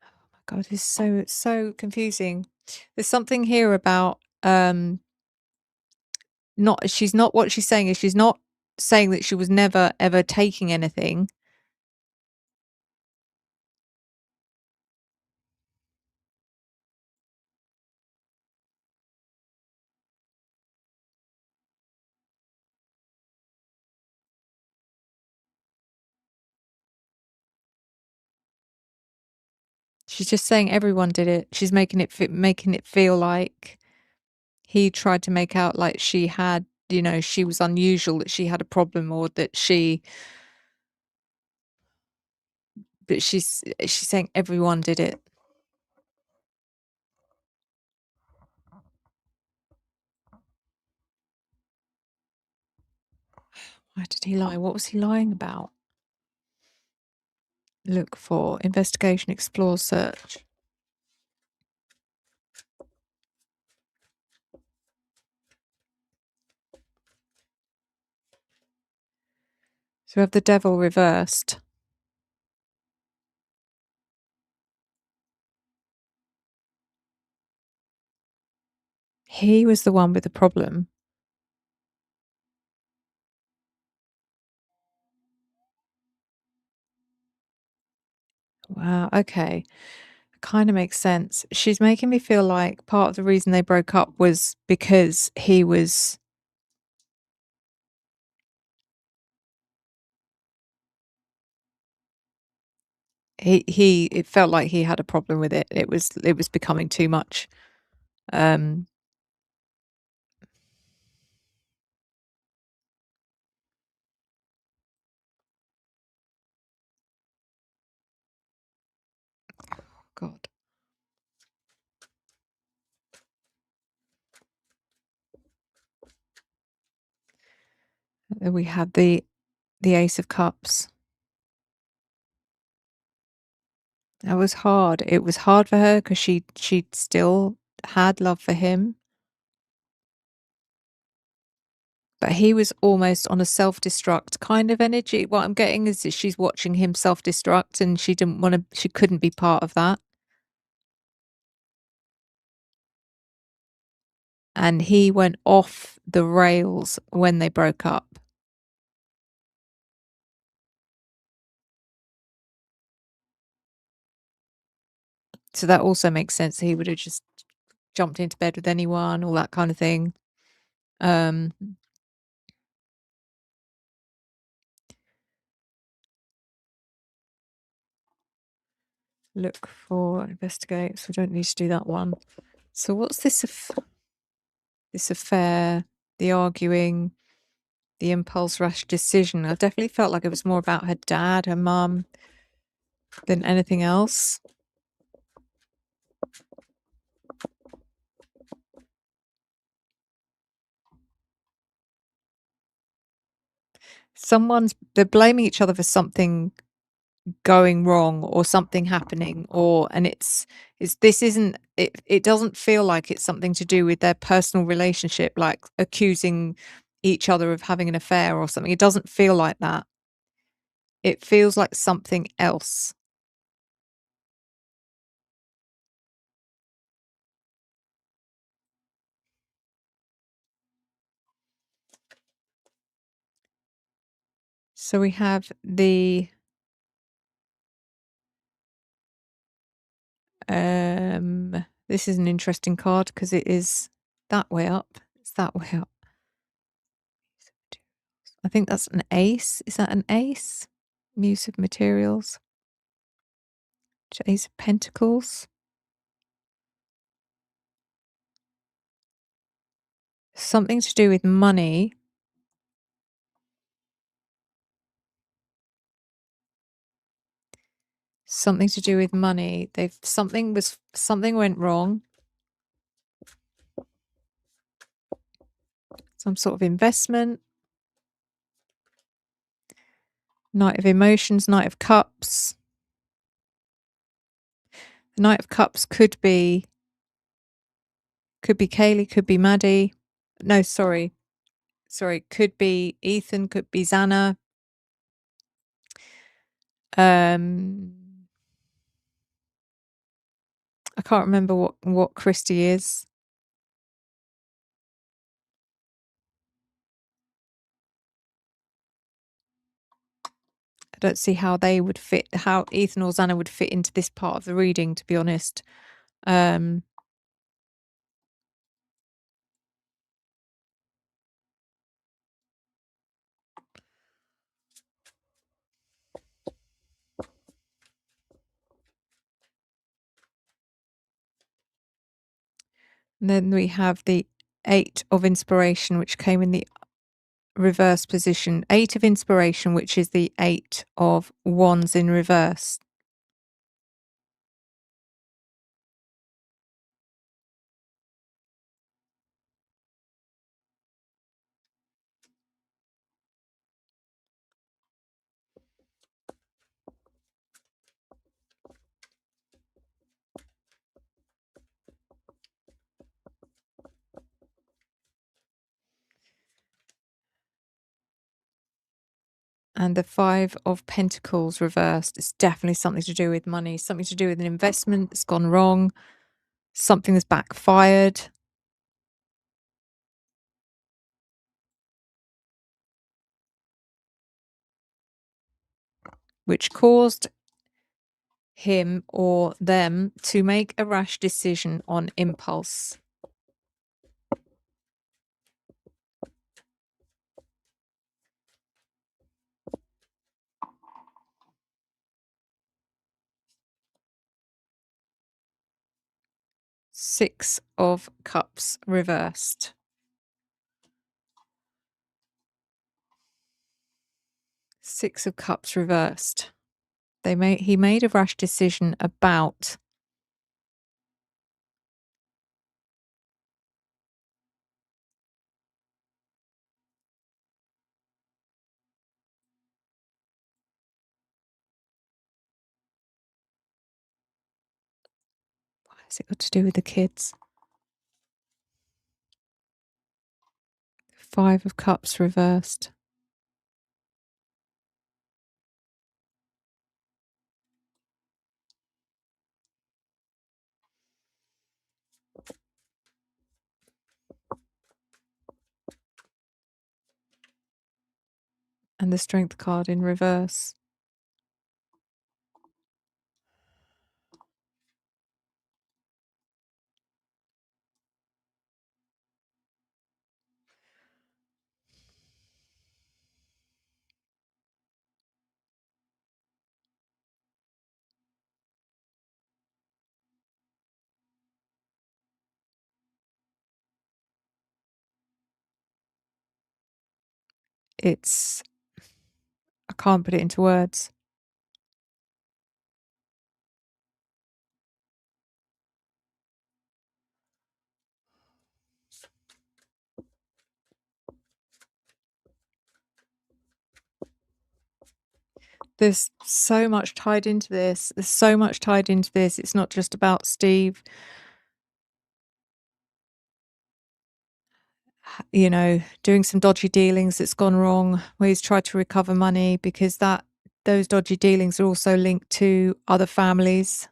Oh my God, it's so confusing. There's something here about she's not what she's saying is she's not saying that she was never ever taking anything. She's just saying everyone did it. She's making it feel like he tried to make out like she had, she was unusual, that she had a problem, or that but she's saying everyone did it. Why did he lie? What was he lying about? Look for investigation, explore, search. So we have the devil reversed. He was the one with the problem. Wow, okay. Kind of makes sense. She's making me feel like part of the reason they broke up was because he was it felt like he had a problem with it. It was becoming too much. God. Then we have the Ace of Cups. That was hard. It was hard for her because she still had love for him. But he was almost on a self-destruct kind of energy. What I'm getting is that she's watching him self-destruct and she couldn't be part of that. and he went off the rails when they broke up. So that also makes sense. He would have just jumped into bed with anyone, all that kind of thing. Look for, investigate. So we don't need to do that one. So what's this? This affair, the arguing, the impulse, rash decision. I definitely felt like it was more about her dad, her mum, than anything else. They're blaming each other for something going wrong or something happening, it doesn't feel like it's something to do with their personal relationship, like accusing each other of having an affair or something. It doesn't feel like that. It feels like something else. So we have the this is an interesting card because it is that way up. It's that way up. I think that's an ace. Is that an ace? Use of materials. Ace of Pentacles. Something to do with money. Something to do with money. Something went wrong. Some sort of investment. Knight of Emotions, Knight of Cups. The Knight of Cups could be Kaylee, could be Maddie. No, sorry. Could be Ethan, could be Xana. I can't remember what Christy is. I don't see how they would fit, how Ethan or Xana would fit into this part of the reading, to be honest. And then we have the Eight of Inspiration, which came in the reverse position. Eight of Inspiration, which is the Eight of Wands in reverse. And the Five of Pentacles reversed. It's definitely something to do with money, something to do with an investment that's gone wrong, something that's backfired. Which caused him or them to make a rash decision on impulse. Six of Cups reversed. Six of Cups reversed. He made a rash decision about what has it got to do with the kids? Five of Cups reversed. and the Strength card in reverse. It's, I can't put it into words. There's so much tied into this. There's so much tied into this. It's not just about Steve, you know, doing some dodgy dealings that's gone wrong, where he's tried to recover money, because those dodgy dealings are also linked to other families.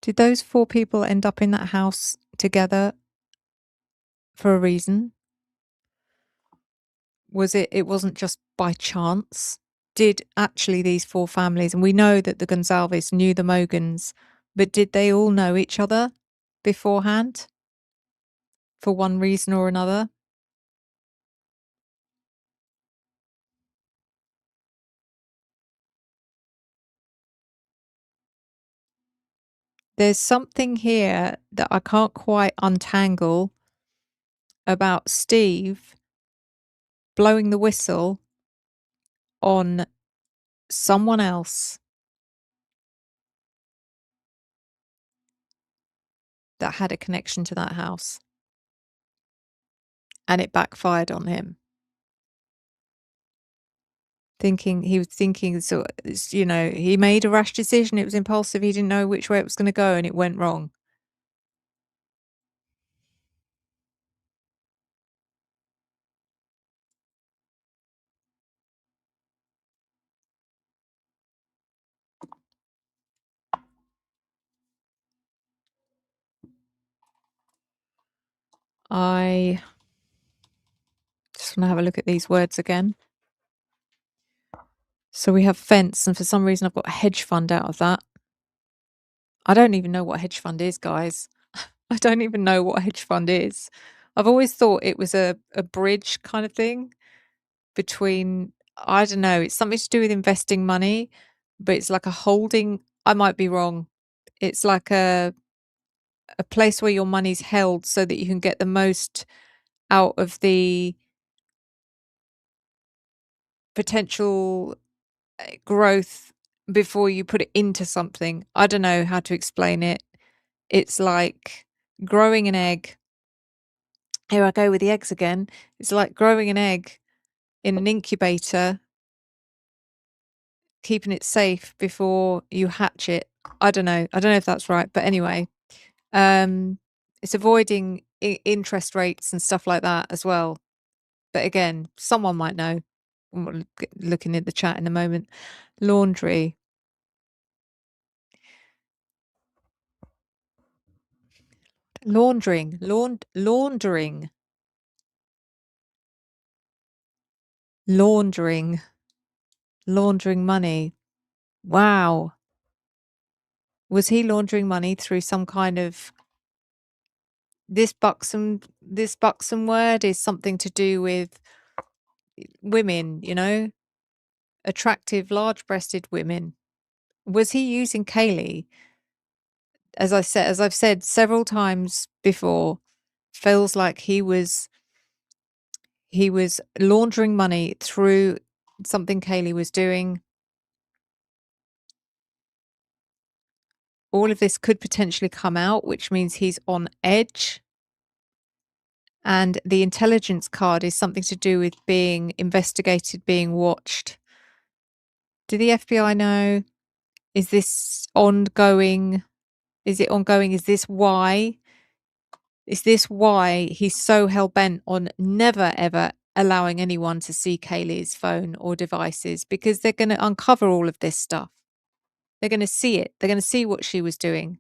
Did those 4 people end up in that house together for a reason? It wasn't just by chance? Did actually these 4 families, and we know that the Goncalves knew the Mogans, but did they all know each other beforehand for one reason or another? There's something here that I can't quite untangle about Steve blowing the whistle on someone else that had a connection to that house, and it backfired on him. He was thinking, so, you know, he made a rash decision. It was impulsive. He didn't know which way it was going to go, and it went wrong. I just want to have a look at these words again. So we have fence, and for some reason I've got a hedge fund out of that. I don't even know what a hedge fund is, guys. I don't even know what a hedge fund is. I've always thought it was a bridge kind of thing between, I don't know, it's something to do with investing money, but it's like a holding. I might be wrong. It's like a place where your money's held so that you can get the most out of the potential growth before you put it into something. I don't know how to explain it. It's like growing an egg. Here I go with the eggs again. It's like growing an egg in an incubator, keeping it safe before you hatch it. I don't know. I don't know if that's right, but anyway, it's avoiding interest rates and stuff like that as well. But again, someone might know. Looking at the chat in a moment. Laundry. Laundering. Laundering. Laundering. Laundering money. Wow. Was he laundering money through some kind of, this buxom word is something to do with women, you know, attractive, large-breasted women. Was he using Kaylee? As I've said several times before, feels like he was laundering money through something Kaylee was doing. All of this could potentially come out, which means he's on edge. And the intelligence card is something to do with being investigated, being watched. Do the FBI know? Is this ongoing? Is it ongoing? Is this why? Is this why he's so hell-bent on never, ever, allowing anyone to see Kaylee's phone or devices, because they're going to uncover all of this stuff. They're going to see it. They're going to see what she was doing.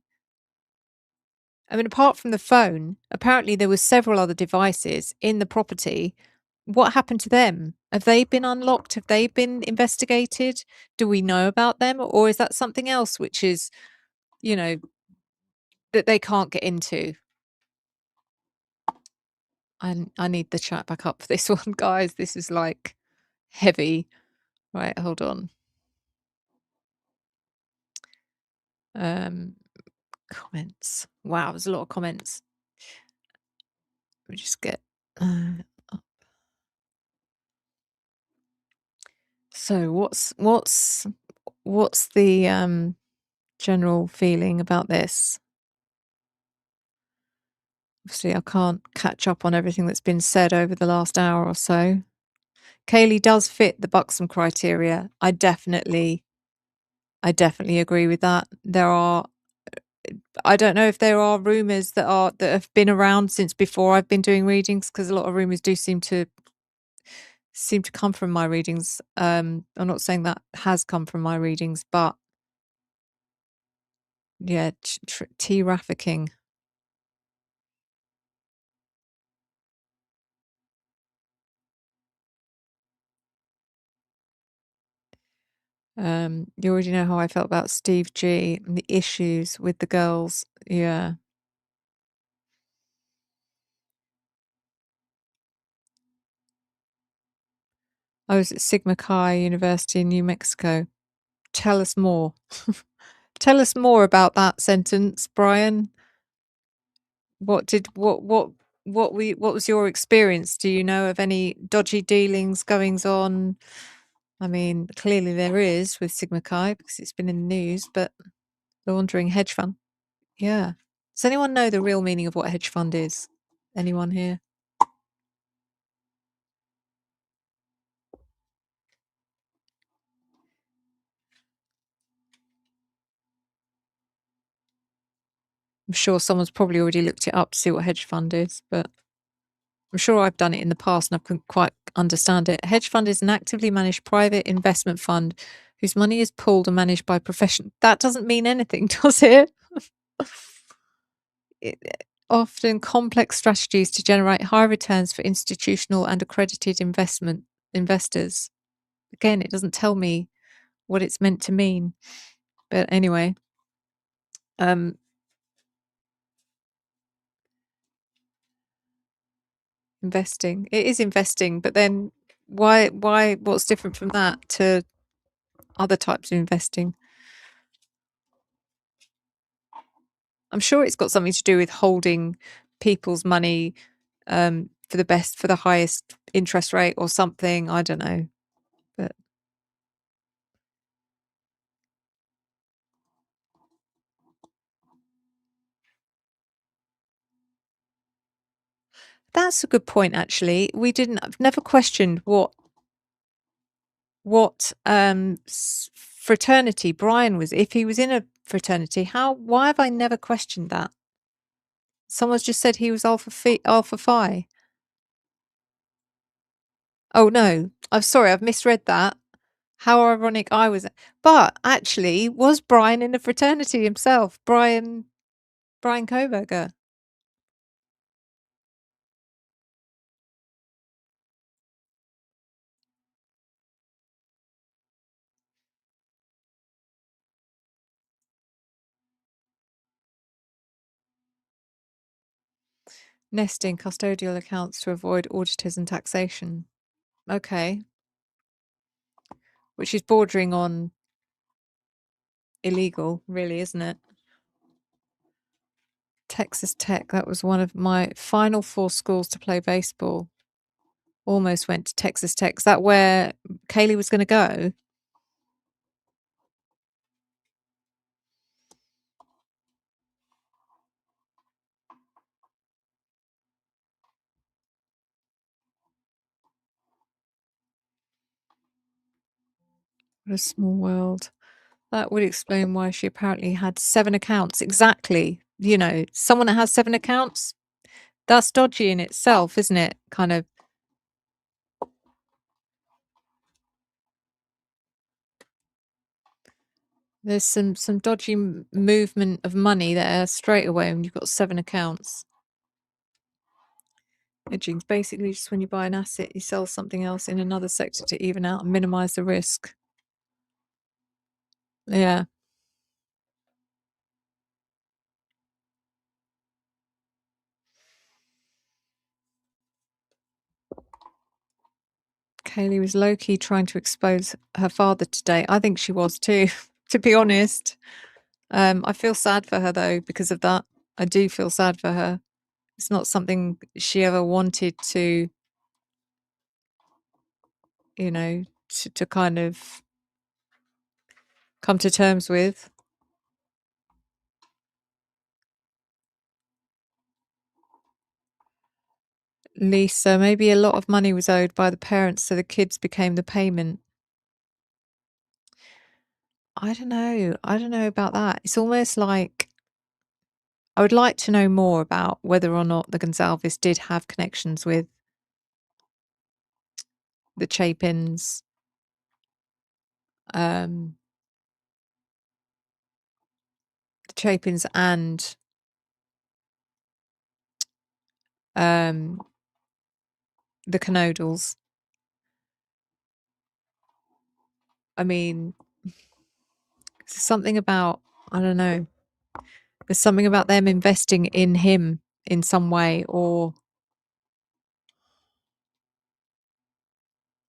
I mean, apart from the phone, apparently there were several other devices in the property. What happened to them? Have they been unlocked? Have they been investigated? Do we know about them? Or is that something else which is, you know, that they can't get into? I need the chat back up for this one, guys. This is like heavy. Right, hold on. Comments. Wow, there's a lot of comments. Let me just get up. So what's the general feeling about this? Obviously, I can't catch up on everything that's been said over the last hour or so. Kaylee does fit the buxom criteria. I definitely agree with that. I don't know if there are rumours that have been around since before I've been doing readings, because a lot of rumours do seem to come from my readings. I'm not saying that has come from my readings, but yeah, tea trafficking. You already know how I felt about Steve G and the issues with the girls. Yeah. I was at Sigma Chi University in New Mexico. Tell us more. Tell us more about that sentence, Brian. What was your experience? Do you know of any dodgy dealings, goings on? I mean, clearly there is with Sigma Chi because it's been in the news, but laundering hedge fund. Yeah. Does anyone know the real meaning of what a hedge fund is? Anyone here? I'm sure someone's probably already looked it up to see what a hedge fund is, but I'm sure I've done it in the past and I couldn't quite understand it. A hedge fund is an actively managed private investment fund whose money is pooled and managed by profession. That doesn't mean anything, does it? Often complex strategies to generate high returns for institutional and accredited investors. Again, it doesn't tell me what it's meant to mean. But anyway, investing. It is investing, but then why what's different from that to other types of investing? I'm sure it's got something to do with holding people's money for the highest interest rate or something. I don't know. But that's a good point, actually. I've never questioned what fraternity Brian was. If he was in a fraternity, why have I never questioned that? Someone's just said he was Alpha Phi. Oh no, I'm sorry, I've misread that. How ironic I was. But actually, was Brian in a fraternity himself? Brian Koberger. Nesting custodial accounts to avoid auditors and taxation. Okay. Which is bordering on illegal, really, isn't it? Texas Tech. That was one of my final 4 schools to play baseball. Almost went to Texas Tech. Is that where Kaylee was going to go? What a small world. That would explain why she apparently had 7 accounts. Exactly. You know, someone that has 7 accounts, that's dodgy in itself, isn't it? Kind of. There's some dodgy movement of money there straight away when you've got 7 accounts. Hedging's basically just when you buy an asset, you sell something else in another sector to even out and minimize the risk. Yeah. Kaylee was low-key trying to expose her father today. I think she was too, to be honest. I feel sad for her though because of that. I do feel sad for her. It's not something she ever wanted to, you know, to kind of come to terms with. Lisa, maybe a lot of money was owed by the parents, so the kids became the payment. I don't know. I don't know about that. It's almost like I would like to know more about whether or not the Gonsalves did have connections with the Chapins. The Chapins and the Canodals. I mean, there's something about, I don't know, there's something about them investing in him in some way, or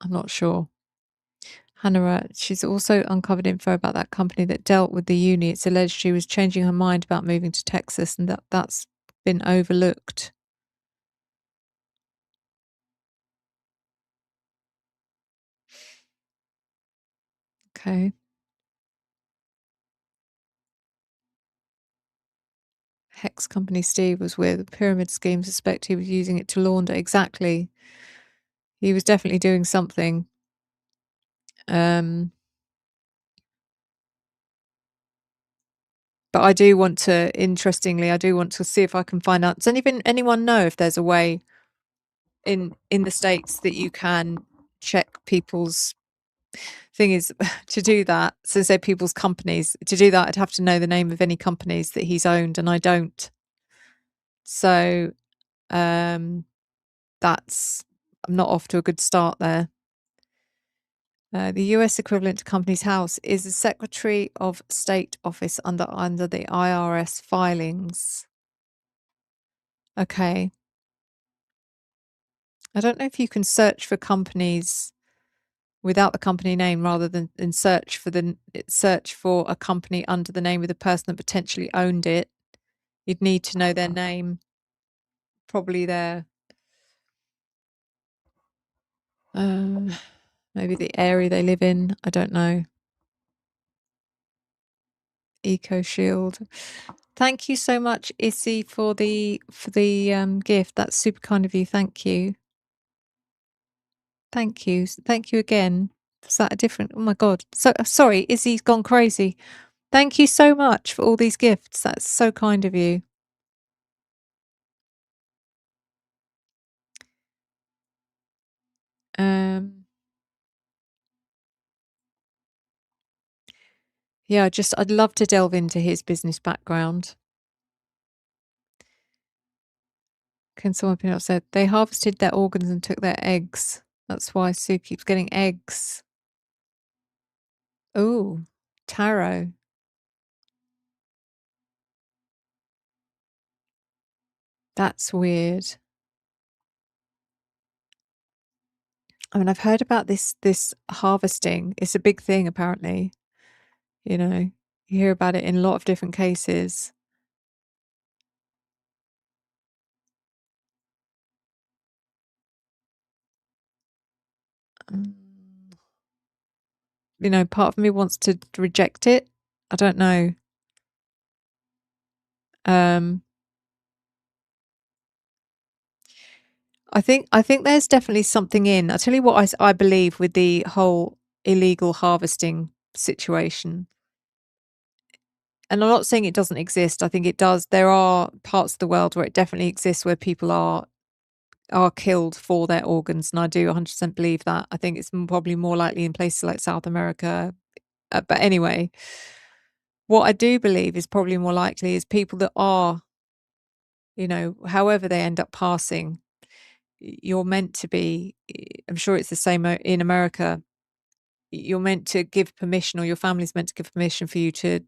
I'm not sure. Hannah, she's also uncovered info about that company that dealt with the uni. It's alleged she was changing her mind about moving to Texas and that's been overlooked. Okay. Hex company Steve was with. The pyramid scheme, suspect he was using it to launder. Exactly. He was definitely doing something. But I do want to, interestingly, I do want to see if I can find out. Does anyone know if there's a way in the States that you can check people's thing is to do that, since they're people's companies, to do that I'd have to know the name of any companies that he's owned, and I don't. So that's, I'm not off to a good start there. The US equivalent to Companies House is the Secretary of State office under the IRS filings. Okay. I don't know if you can search for companies without the company name rather than search for a company under the name of the person that potentially owned it. You'd need to know their name, probably their maybe the area they live in. I don't know. Eco Shield. Thank you so much, Issy, for the gift. That's super kind of you. Thank you. Thank you. Thank you again. Is that a different? Oh my God. So sorry, Izzy's gone crazy. Thank you so much for all these gifts. That's so kind of you. Yeah, I'd love to delve into his business background. Can someone pin up said they harvested their organs and took their eggs. That's why Sue keeps getting eggs. Oh, tarot. That's weird. I mean, I've heard about this harvesting. It's a big thing, apparently. You know, you hear about it in a lot of different cases. You know, part of me wants to reject it. I don't know. I think there's definitely something in. I'll tell you what I believe with the whole illegal harvesting situation. And I'm not saying it doesn't exist. I think it does. There are parts of the world where it definitely exists where people are killed for their organs, and I do 100% believe that. I think it's probably more likely in places like South America. But anyway, What I do believe is probably more likely is people that are, however they end up passing, you're meant to be, I'm sure it's the same in America, you're meant to give permission, or your family's meant to give permission for you to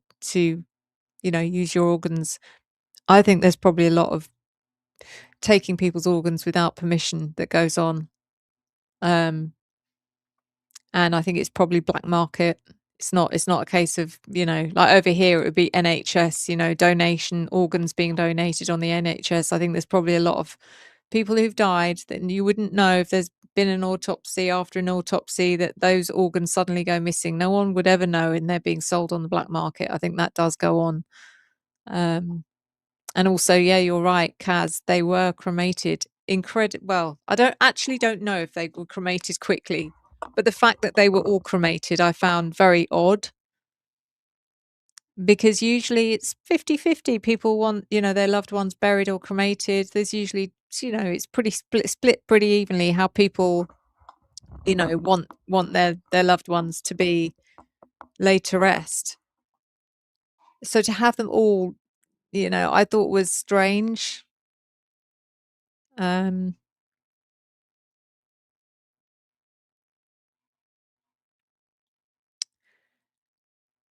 use your organs. I think there's probably a lot of taking people's organs without permission that goes on. And I think it's probably black market. It's not a case of, like over here, it would be NHS, donation, organs being donated on the NHS. I think there's probably a lot of people who've died that you wouldn't know if there's been an autopsy after an autopsy that those organs suddenly go missing. No one would ever know, and they're being sold on the black market. I think that does go on. And also, yeah, you're right, Kaz, they were cremated well, I don't know if they were cremated quickly, but the fact that they were all cremated I found very odd, because usually it's 50-50. People want, their loved ones buried or cremated. There's usually, it's pretty split pretty evenly how people, want their loved ones to be laid to rest. So to have them all, I thought was strange.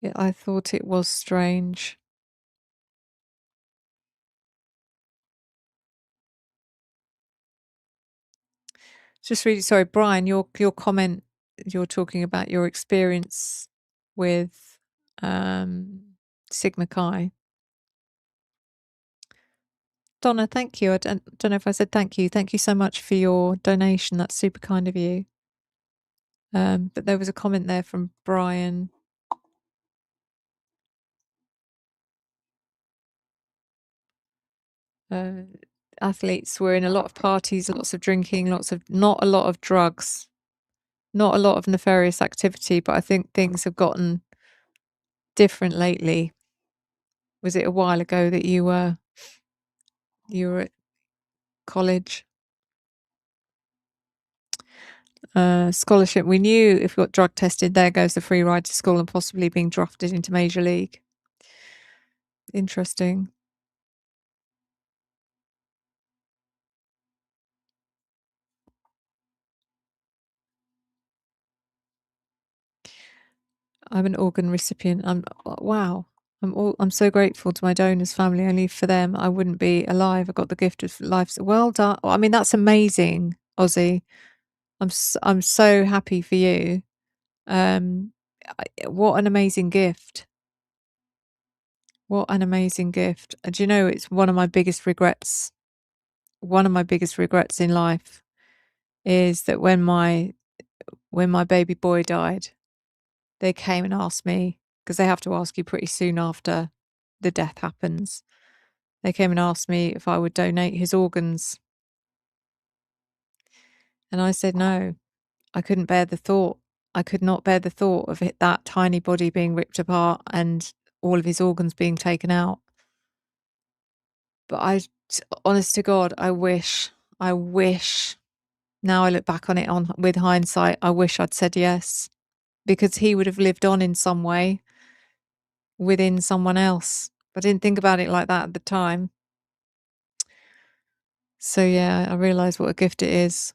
Yeah, I thought it was strange. Just really sorry, Brian, your comment, you're talking about your experience with Sigma Chi. Donna, thank you. I don't know if I said thank you. Thank you so much for your donation. That's super kind of you. But there was a comment there from Brian. Athletes were in a lot of parties, lots of drinking, not a lot of drugs, not a lot of nefarious activity, but I think things have gotten different lately. Was it a while ago that you were at college? Scholarship. We knew if we got drug tested, there goes the free ride to school and possibly being drafted into Major League. Interesting. I'm an organ recipient. Wow. I'm so grateful to my donors' family. Only for them, I wouldn't be alive. I got the gift of life. Well done. I mean, that's amazing, Ozzy. I'm so happy for you. What an amazing gift. What an amazing gift. Do you know, it's one of my biggest regrets. One of my biggest regrets in life is that when my baby boy died, they came and asked me, because they have to ask you pretty soon after the death happens. They came and asked me if I would donate his organs. And I said no. I couldn't bear the thought. I could not bear the thought of that tiny body being ripped apart and all of his organs being taken out. But honest to God, I wish, now I look back on it with hindsight, I wish I'd said yes, because he would have lived on in some way within someone else. I didn't think about it like that at the time. So yeah, I realised what a gift it is.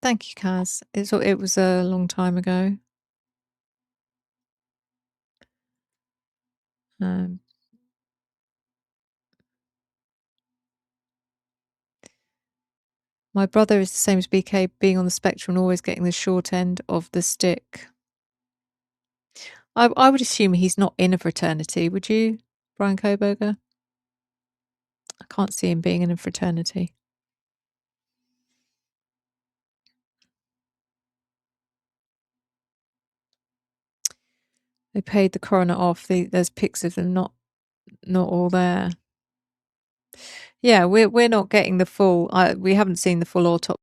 Thank you, Kaz. It was a long time ago. My brother is the same as BK, being on the spectrum and always getting the short end of the stick. I would assume he's not in a fraternity, would you, Brian Koberger? I can't see him being in a fraternity. They paid the coroner off. There's pics of them not all there. Yeah, we're not getting the full. We haven't seen the full autopsy.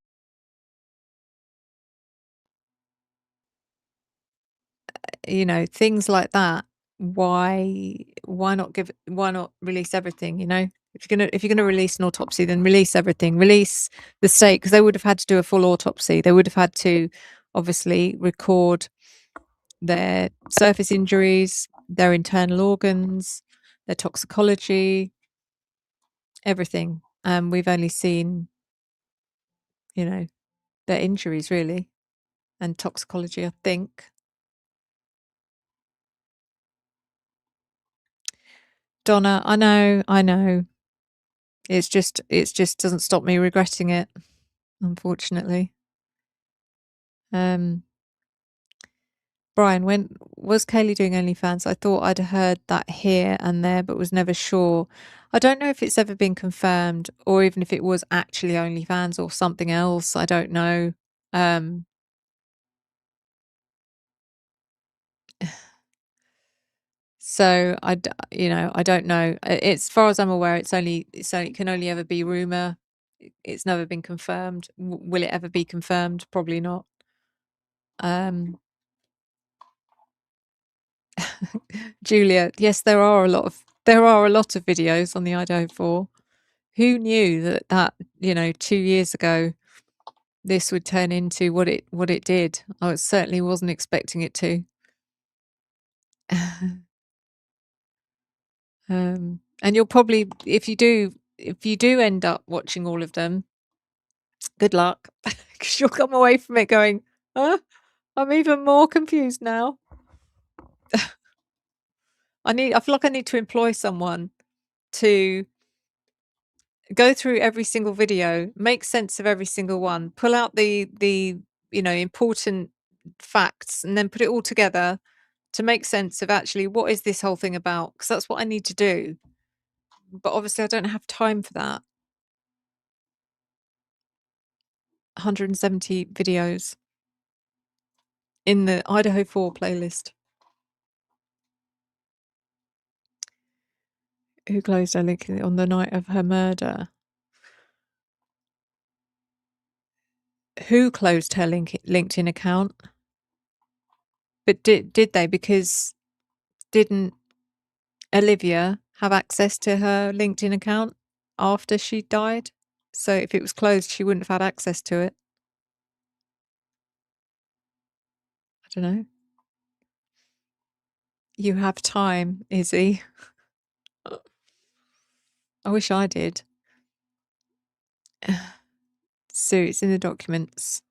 Things like that. Why not release everything? if you're gonna release an autopsy, then release everything. Release the state, because they would have had to do a full autopsy. They would have had to obviously record their surface injuries, their internal organs, their toxicology, everything. We've only seen, their injuries really, and toxicology, I think. Donna, I know. It just doesn't stop me regretting it, unfortunately. Brian, when was Kaylee doing OnlyFans? I thought I'd heard that here and there, but was never sure. I don't know if it's ever been confirmed, or even if it was actually OnlyFans or something else. I don't know. So I don't know. As far as I'm aware, it can only ever be rumor. It's never been confirmed. Will it ever be confirmed? Probably not. Julia, yes, there are a lot of videos on the Idaho 4. Who knew that 2 years ago this would turn into what it did? I certainly wasn't expecting it to. And you'll probably, if you do end up watching all of them, good luck, because you'll come away from it going, I'm even more confused now. I feel like I need to employ someone to go through every single video, make sense of every single one, pull out the important facts, and then put it all together to make sense of actually what is this whole thing about, because that's what I need to do. But obviously I don't have time for that. 170 videos in the Idaho 4 playlist. Who closed her link on the night of her murder? Who closed her LinkedIn account? But did they? Because didn't Olivia have access to her LinkedIn account after she died? So if it was closed, she wouldn't have had access to it. I don't know. You have time, Izzy. I wish I did. So it's in the documents.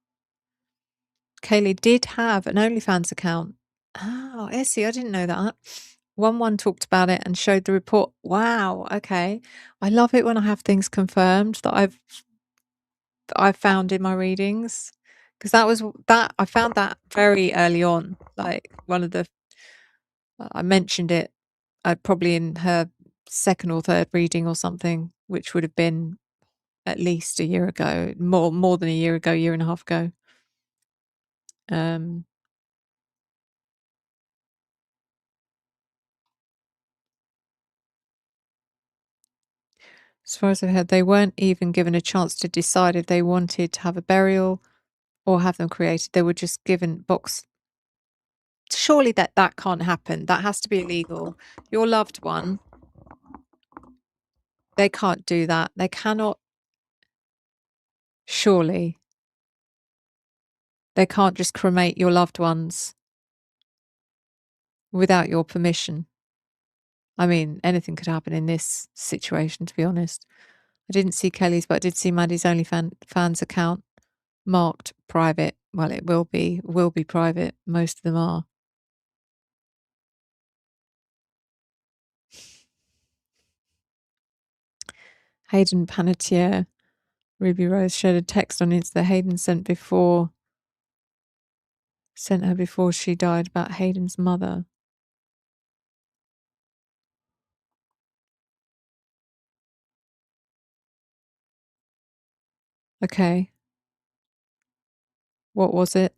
Kaylee did have an OnlyFans account. Oh, Essie, I didn't know that. One talked about it and showed the report. Wow, okay. I love it when I have things confirmed that I've found in my readings, because I found that very early on. Like one of the I mentioned it probably in her second or third reading or something, which would have been at least a year ago, more than a year ago, year and a half ago. As far as I've heard, they weren't even given a chance to decide if they wanted to have a burial or have them created. They were just given box. Surely that can't happen. That has to be illegal. Your loved one, they can't do that. They cannot. Surely they can't just cremate your loved ones without your permission. I mean, anything could happen in this situation, to be honest. I didn't see Kelly's, but I did see Maddie's OnlyFans account marked private. Well, it will be private. Most of them are. Hayden Panettiere, Ruby Rose shared a text on Insta that Hayden sent her before she died about Hayden's mother. Okay. What was it?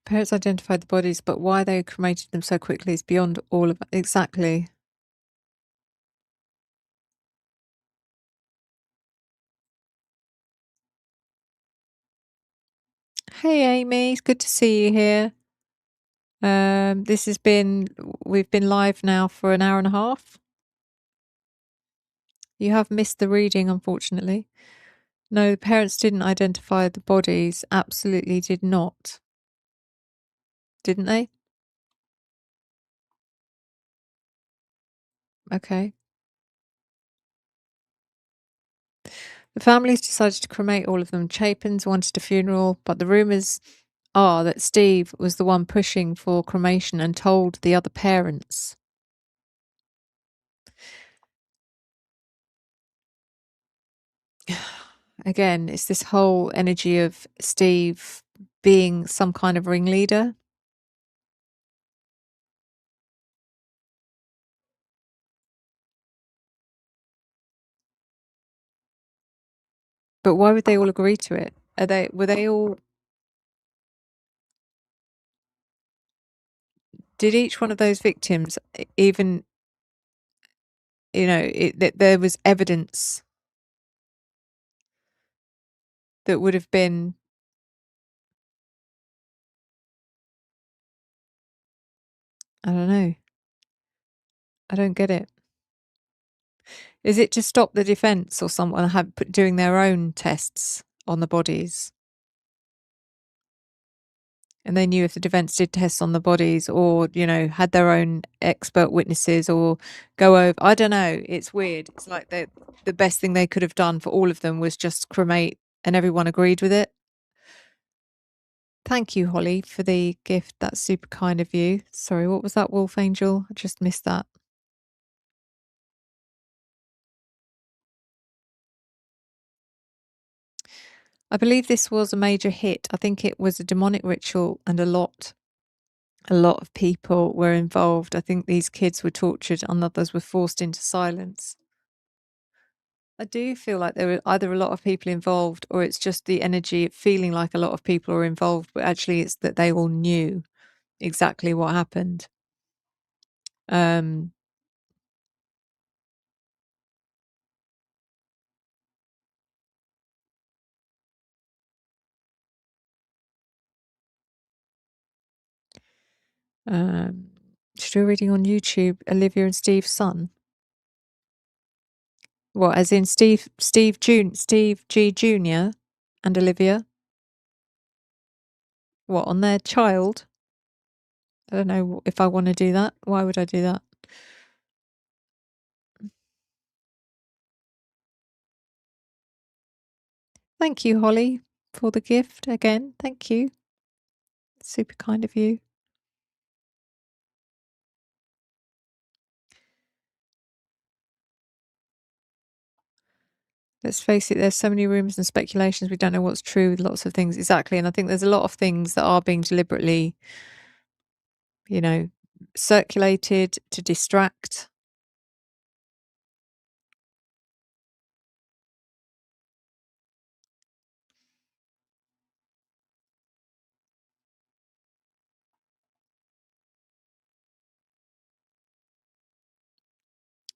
Parents identified the bodies, but why they cremated them so quickly is beyond all of exactly. Hey Amy, it's good to see you here. We've been live now for an hour and a half. You have missed the reading, unfortunately. No, the parents didn't identify the bodies. Absolutely did not. Didn't they? Okay. The families decided to cremate all of them. Chapins wanted a funeral, but the rumours are that Steve was the one pushing for cremation and told the other parents. Again, it's this whole energy of Steve being some kind of ringleader. But why would they all agree to it? Were they all, did each one of those victims even, that there was evidence that would have been, I don't know. I don't get it. Is it to stop the defense or someone doing their own tests on the bodies? And they knew if the defense did tests on the bodies or, had their own expert witnesses or go over, I don't know. It's weird. It's like the best thing they could have done for all of them was just cremate and everyone agreed with it. Thank you, Holly, for the gift. That's super kind of you. Sorry, what was that, Wolf Angel? I just missed that. I believe this was a major hit. I think it was a demonic ritual and a lot of people were involved. I think these kids were tortured and others were forced into silence. I do feel like there were either a lot of people involved or it's just the energy of feeling like a lot of people are involved, but actually it's that they all knew exactly what happened. Should we do a reading on YouTube, Olivia and Steve's son? What, as in Steve G Jr. and Olivia? What, on their child? I don't know if I want to do that. Why would I do that? Thank you, Holly, for the gift again. Thank you. Super kind of you. Let's face it, there's so many rumours and speculations. We don't know what's true with lots of things. Exactly. And I think there's a lot of things that are being deliberately, circulated to distract.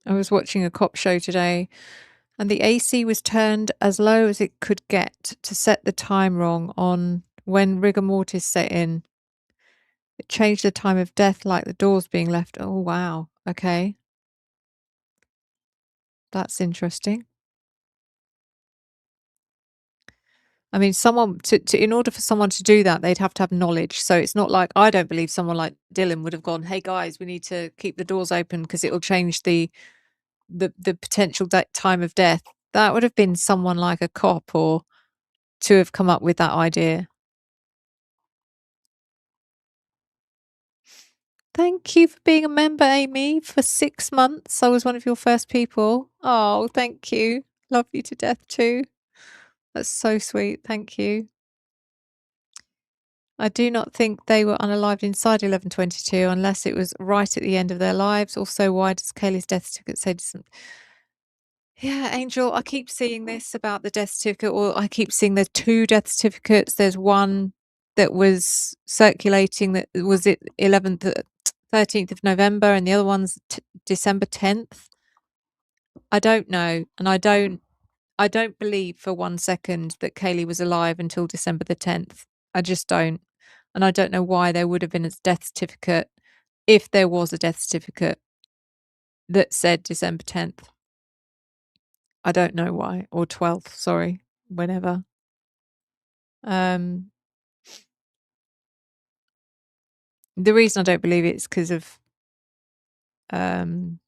I was watching a cop show today and the AC was turned as low as it could get to set the time wrong on when rigor mortis set in. It changed the time of death like the doors being left. Oh, wow. Okay. That's interesting. I mean, someone in order for someone to do that, they'd have to have knowledge. So it's not like, I don't believe someone like Dylan would have gone, hey guys, we need to keep the doors open because it will change the potential time of death. That would have been someone like a cop or to have come up with that idea. Thank you for being a member, Amy, for 6 months. I was one of your first people. Oh, thank you. Love you to death too. That's so sweet. Thank you. I do not think they were unalived inside 1122 unless it was right at the end of their lives. Also, why does Kaylee's death certificate say some? Yeah, Angel, I keep seeing this about the death certificate, or I keep seeing there's 2 death certificates. There's one that was circulating, that was it 11th, 13th of November, and the other one's December 10th. I don't know, and I don't believe for 1 second that Kaylee was alive until December the 10th. I just don't. And I don't know why there would have been a death certificate, if there was a death certificate that said December 10th. I don't know why, or 12th, sorry, whenever. The reason I don't believe it is because of, unless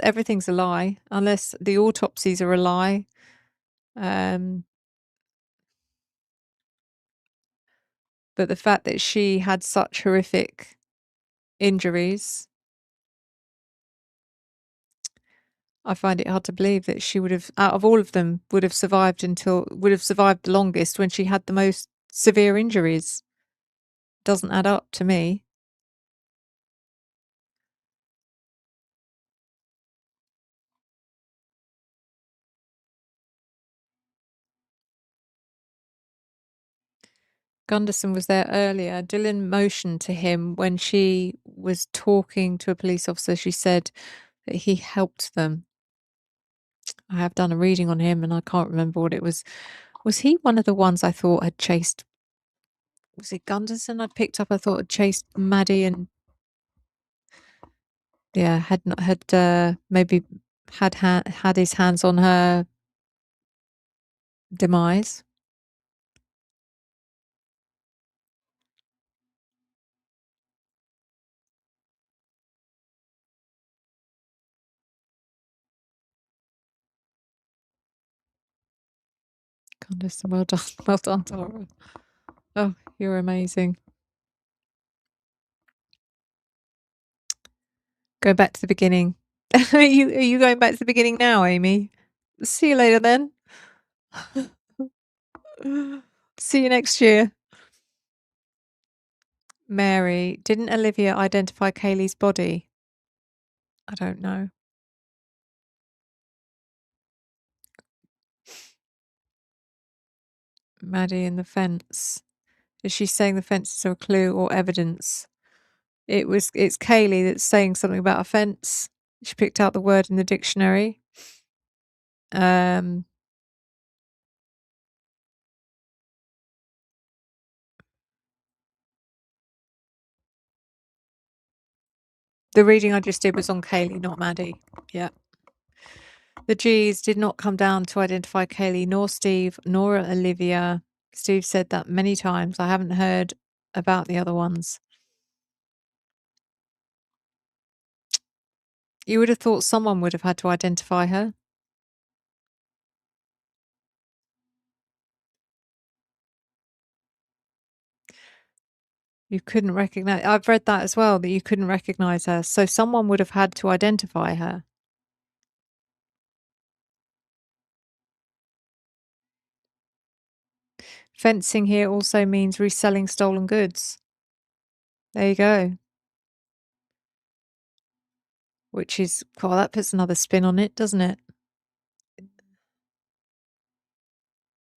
everything's a lie, unless the autopsies are a lie. But the fact that she had such horrific injuries, I find it hard to believe that she would have, out of all of them, would have survived the longest when she had the most severe injuries. Doesn't add up to me. Gunderson was there earlier. Dylan motioned to him when she was talking to a police officer. She said that he helped them. I have done a reading on him and I can't remember what it was. Was he one of the ones I thought had chased? Was it Gunderson I'd picked up? I thought had chased Maddie and had maybe had his hands on her demise. Gunderson, well done, well done, Tara. Oh, you're amazing. Go back to the beginning. Are you going back to the beginning now, Amy? See you later then. See you next year. Mary, didn't Olivia identify Kaylee's body? I don't know. Maddie and the fence. Is she saying the fences are a clue or evidence? It's Kaylee that's saying something about a fence. She picked out the word in the dictionary. The reading I just did was on Kaylee, not Maddie. Yeah. The G's did not come down to identify Kaylee, nor Steve, nor Olivia. Steve said that many times. I haven't heard about the other ones. You would have thought someone would have had to identify her. You couldn't recognize. I've read that as well, that you couldn't recognize her. So someone would have had to identify her. Fencing here also means reselling stolen goods. There you go. Which is, well, that puts another spin on it, doesn't it?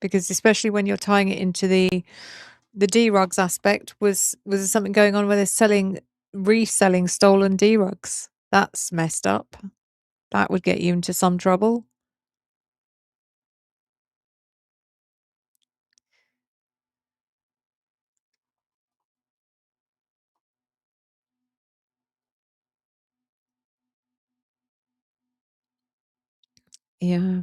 Because especially when you're tying it into the D-rugs aspect, was there something going on where they're reselling stolen D-rugs? That's messed up. That would get you into some trouble. Yeah.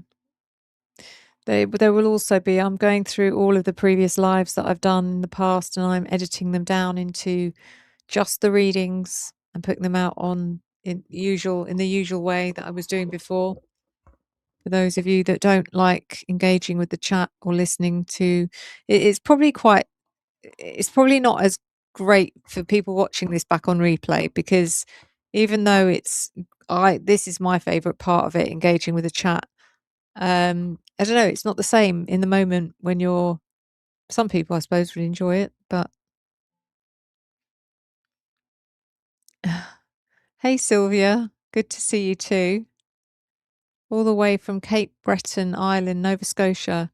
There will also be, I'm going through all of the previous lives that I've done in the past and I'm editing them down into just the readings and putting them out in the usual way that I was doing before. For those of you that don't like engaging with the chat or listening to, it's probably not as great for people watching this back on replay, because even though this is my favorite part of it, engaging with the chat. I don't know, it's not the same in the moment when some people I suppose would enjoy it, but hey Sylvia, good to see you too. All the way from Cape Breton Island, Nova Scotia.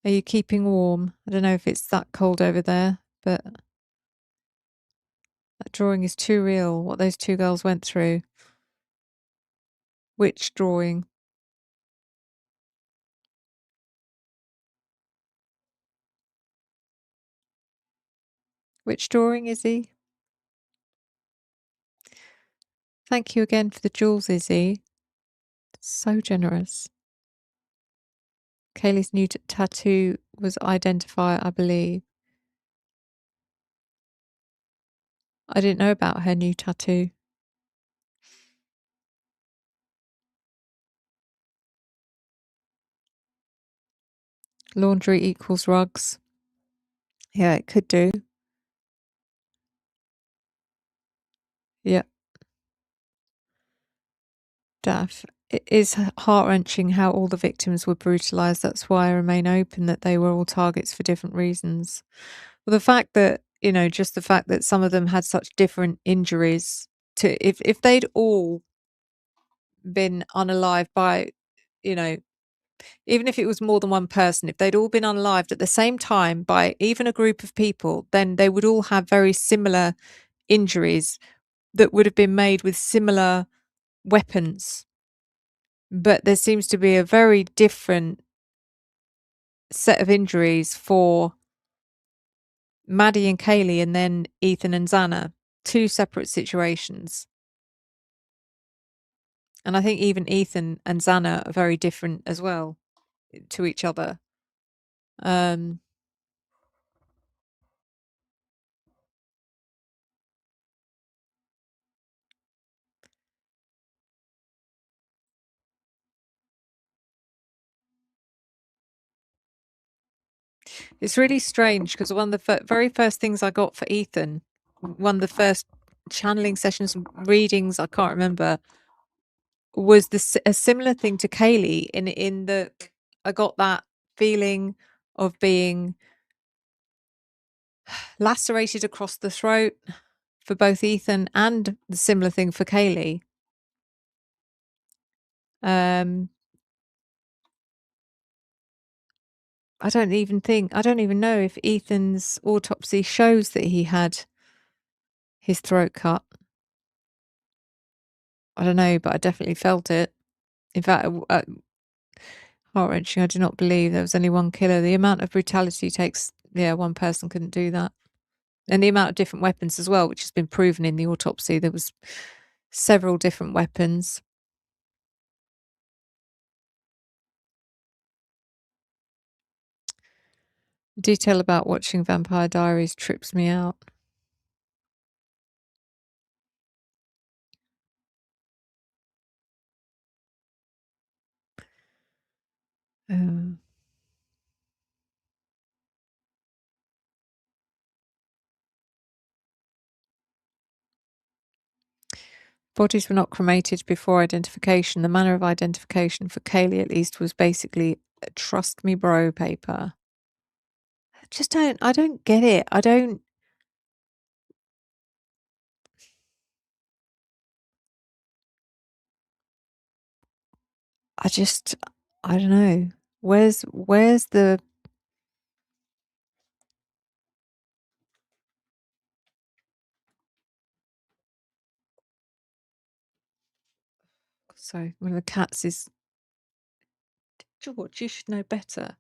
Are you keeping warm? I don't know if it's that cold over there, but that drawing is too real, what those two girls went through. Which drawing? Which drawing, Izzy? Thank you again for the jewels, Izzy. So generous. Kaylee's new tattoo was Identify, I believe. I didn't know about her new tattoo. Laundry equals rugs. Yeah, it could do. Yeah. Daff. It is heart-wrenching how all the victims were brutalised. That's why I remain open that they were all targets for different reasons. Well, the fact that, just the fact that some of them had such different injuries to if they'd all been unalived by, even if it was more than one person, if they'd all been unalived at the same time by even a group of people, then they would all have very similar injuries that would have been made with similar weapons. But there seems to be a very different set of injuries for Maddie and Kaylee and then Ethan and Xana. Two separate situations. And I think even Ethan and Xana are very different as well to each other. It's really strange because one of the very first things I got for Ethan, one of the first channeling sessions, readings, I can't remember, was a similar thing to Kaylee in that I got that feeling of being lacerated across the throat for both Ethan and the similar thing for Kaylee. I don't even know if Ethan's autopsy shows that he had his throat cut. I don't know, but I definitely felt it. In fact, heart-wrenching. I do not believe there was only one killer. The amount of brutality takes, one person couldn't do that. And the amount of different weapons as well, which has been proven in the autopsy. There was several different weapons. Detail about watching Vampire Diaries trips me out. Bodies were not cremated before identification. The manner of identification for Kaylee, at least, was basically trust me bro paper. I don't get it. I don't know. Where's the sorry, one of the cats is George, you should know better.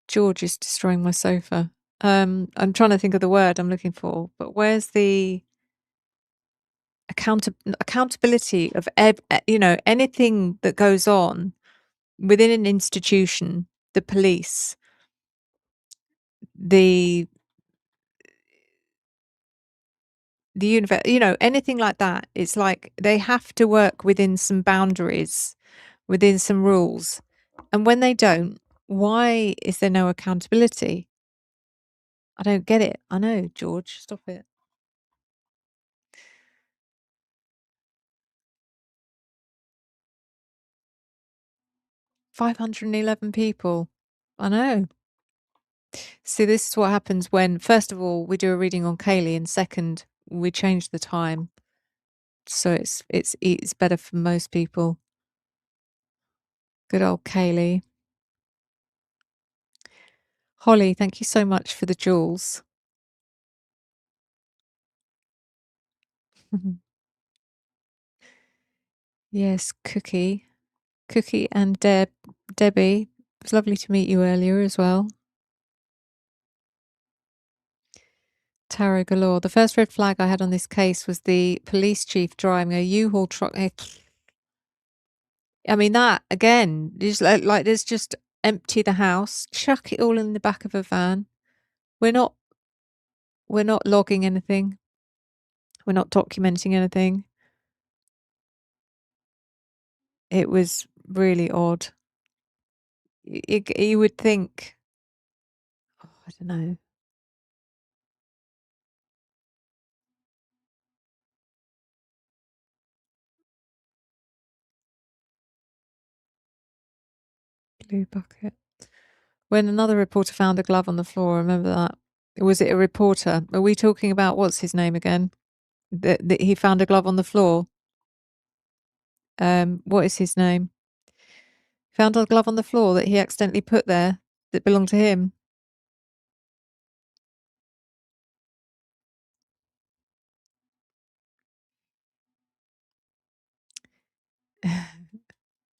George is destroying my sofa. I'm trying to think of the word I'm looking for, but where's the accountability of anything that goes on within an institution, the police, the universe, anything like that. It's like they have to work within some boundaries, within some rules. And when they don't, why is there no accountability? I don't get it. I know, George, stop it. 511 people. I know. See, this is what happens when, first of all, we do a reading on Kaylee, and second, we change the time. So it's better for most people. Good old Kaylee. Holly, thank you so much for the jewels. Yes, Cookie and Debbie. It was lovely to meet you earlier as well. Tarot galore. The first red flag I had on this case was the police chief driving a U-Haul truck. I mean, that again, just like there's just empty the house, chuck it all in the back of a van. We're not logging anything. We're not documenting anything. It was really odd. You would think, oh, I don't know. Blue bucket. When another reporter found a glove on the floor, remember that? Was it a reporter? Are we talking about what's his name again? That he found a glove on the floor. What is his name? Found a glove on the floor that he accidentally put there that belonged to him.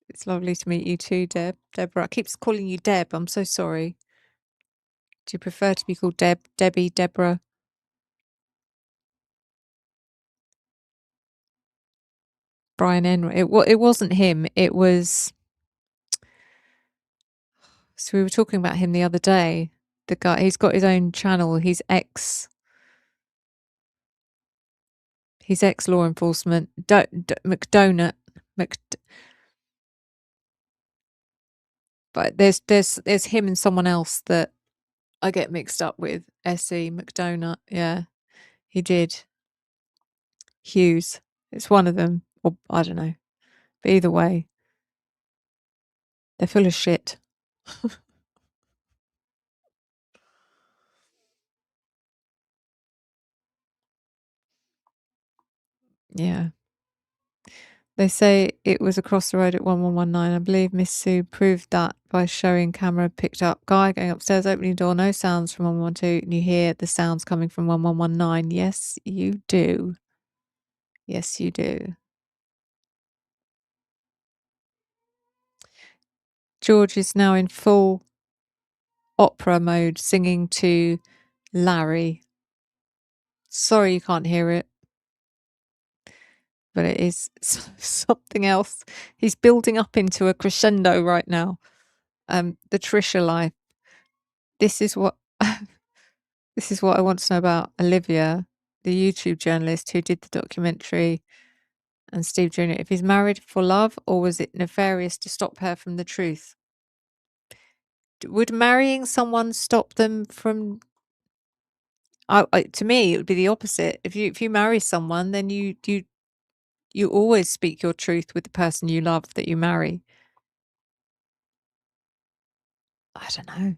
It's lovely to meet you too, Deborah. I keep calling you Deb. I'm so sorry. Do you prefer to be called Debbie, Deborah? Brian Enright. It wasn't him. It was. So we were talking about him the other day. The guy, he's got his own channel. He's ex law enforcement. McDonut. But there's him and someone else that I get mixed up with. S.E. McDonut. Yeah, he did. Hughes. It's one of them. Or I don't know. But either way, they're full of shit. Yeah. They say it was across the road at 1119. I believe Miss Sue proved that by showing camera picked up guy going upstairs, opening door, no sounds from 112, and you hear the sounds coming from 1119. Yes, you do. Yes, you do. George is now in full opera mode singing to Larry. Sorry you can't hear it, but it is something else. He's building up into a crescendo right now. The Trisha life. This is what this is what I want to know about Olivia, the YouTube journalist who did the documentary, and Steve Jr. If he's married for love, or was it nefarious to stop her from the truth? Would marrying someone stop them from? To me, it would be the opposite. If you marry someone, then you always speak your truth with the person you love that you marry. I don't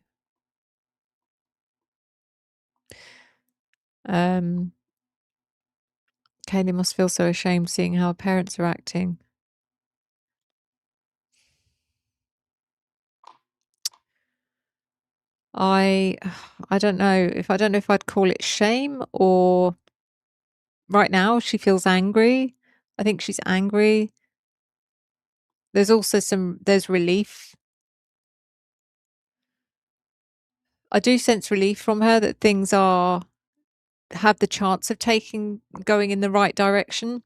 know. Kaylee must feel so ashamed seeing how her parents are acting. I don't know if I'd call it shame, or right now she feels angry. I think she's angry. There's also there's relief. I do sense relief from her that things have the chance of going in the right direction.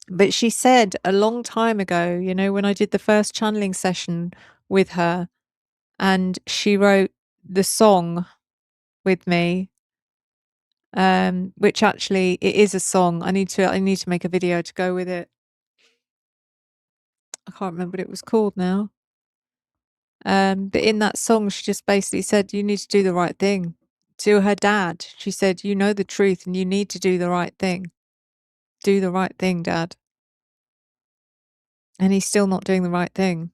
But she said a long time ago, when I did the first channeling session with her, and she wrote the song with me, which actually it is a song. I need to make a video to go with it. I can't remember what it was called now. But in that song, she just basically said, you need to do the right thing. To her dad, she said, you know the truth and you need to do the right thing. Do the right thing, Dad. And he's still not doing the right thing.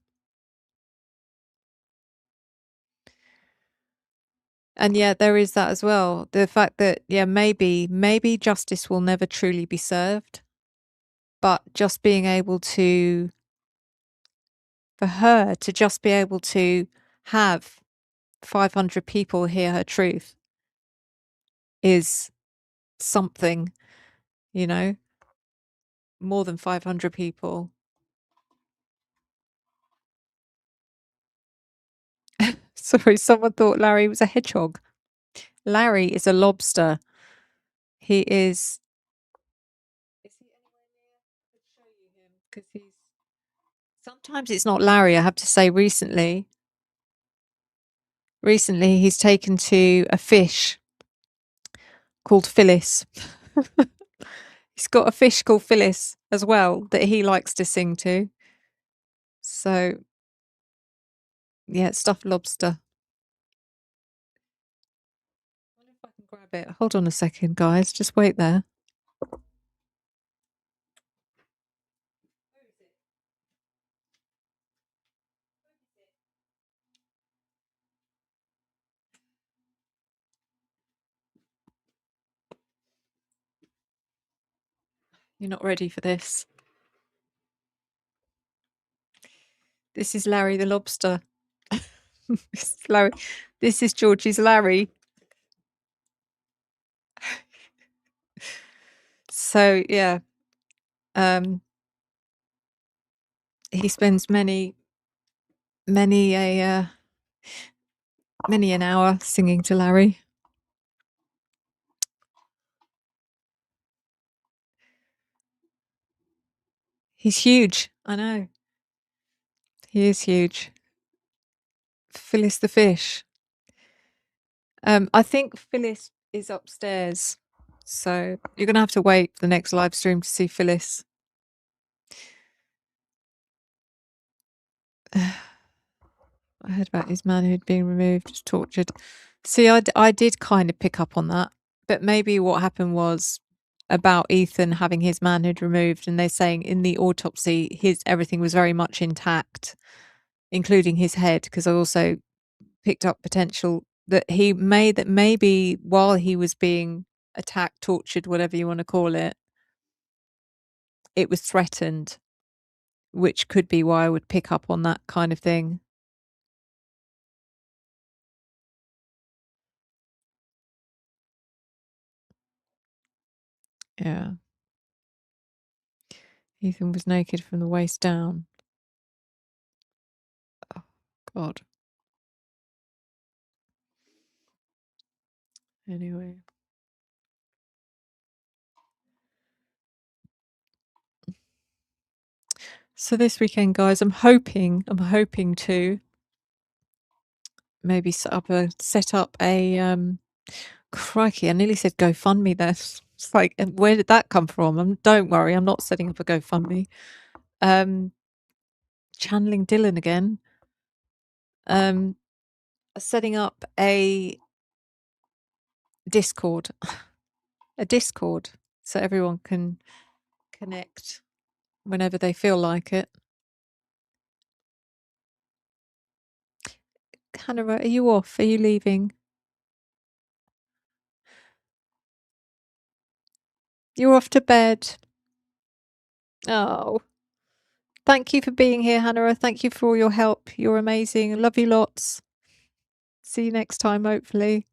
And yeah, there is that as well. The fact that, maybe justice will never truly be served. But just being able for her to just be able to have 500 people hear her truth is something, you know, more than 500 people. Sorry, someone thought Larry was a hedgehog. Larry is a lobster. He is. Is he anywhere near? I could show you him because he's. Sometimes it's not Larry. I have to say, recently he's taken to a fish called Phyllis. He's got a fish called Phyllis as well that he likes to sing to. So, yeah, stuffed lobster. I wonder if I can grab it. Hold on a second, guys. Just wait there. You're not ready for this. This is Larry the lobster. This is Larry. This is Georgie's Larry. So yeah, he spends many an hour singing to Larry. He's huge. I know. He is huge. Phyllis the fish. I think Phyllis is upstairs. So you're going to have to wait for the next live stream to see Phyllis. I heard about his manhood being removed, tortured. See, I did kind of pick up on that. But maybe what happened was about Ethan having his manhood removed, and they're saying in the autopsy everything was very much intact, including his head, because I also picked up potential that maybe while he was being attacked, tortured, whatever you want to call it, it was threatened, which could be why I would pick up on that kind of thing. Yeah. Ethan was naked from the waist down. Oh, God. Anyway. So this weekend, guys, I'm hoping to maybe set up a crikey, I nearly said GoFundMe there. It's like, where did that come from? Don't worry, I'm not setting up a GoFundMe. Channeling Dylan again. Setting up a Discord. A Discord so everyone can connect whenever they feel like it. Hannah, are you off? Are you leaving? You're off to bed. Oh. Thank you for being here, Hannah. Thank you for all your help. You're amazing. Love you lots. See you next time, hopefully.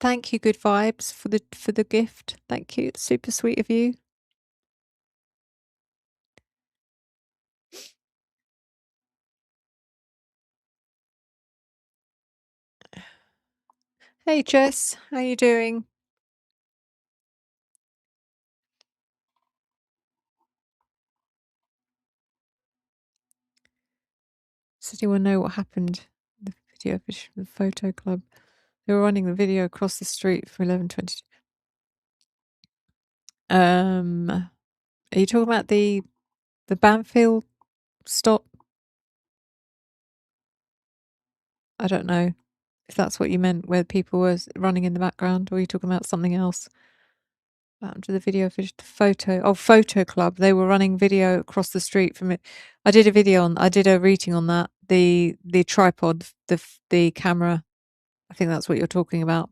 Thank you, Good Vibes, for the gift. Thank you. It's super sweet of you. Hey, Jess. How you doing? Does anyone know what happened? The video for the photo club. They were running the video across the street for 11:20. Are you talking about the Banfield stop? I don't know if that's what you meant, where people were running in the background, or are you talking about something else? To the video for the photo club. They were running video across the street from it. I did a reading on that. The tripod, the camera. I think that's what you're talking about.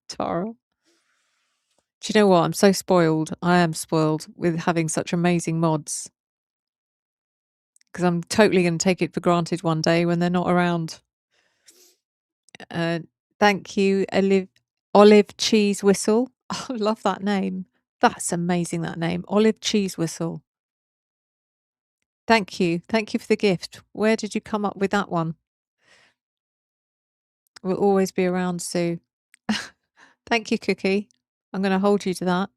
Tara. Do you know what? I'm so spoiled. I am spoiled with having such amazing mods. because I'm totally going to take it for granted one day when they're not around. Thank you, Olive Cheese Whistle. Oh, I love that name. That's amazing, that name. Olive Cheese Whistle. Thank you. Thank you for the gift. Where did you come up with that one? We'll always be around, Sue. Thank you, Cookie. I'm going to hold you to that.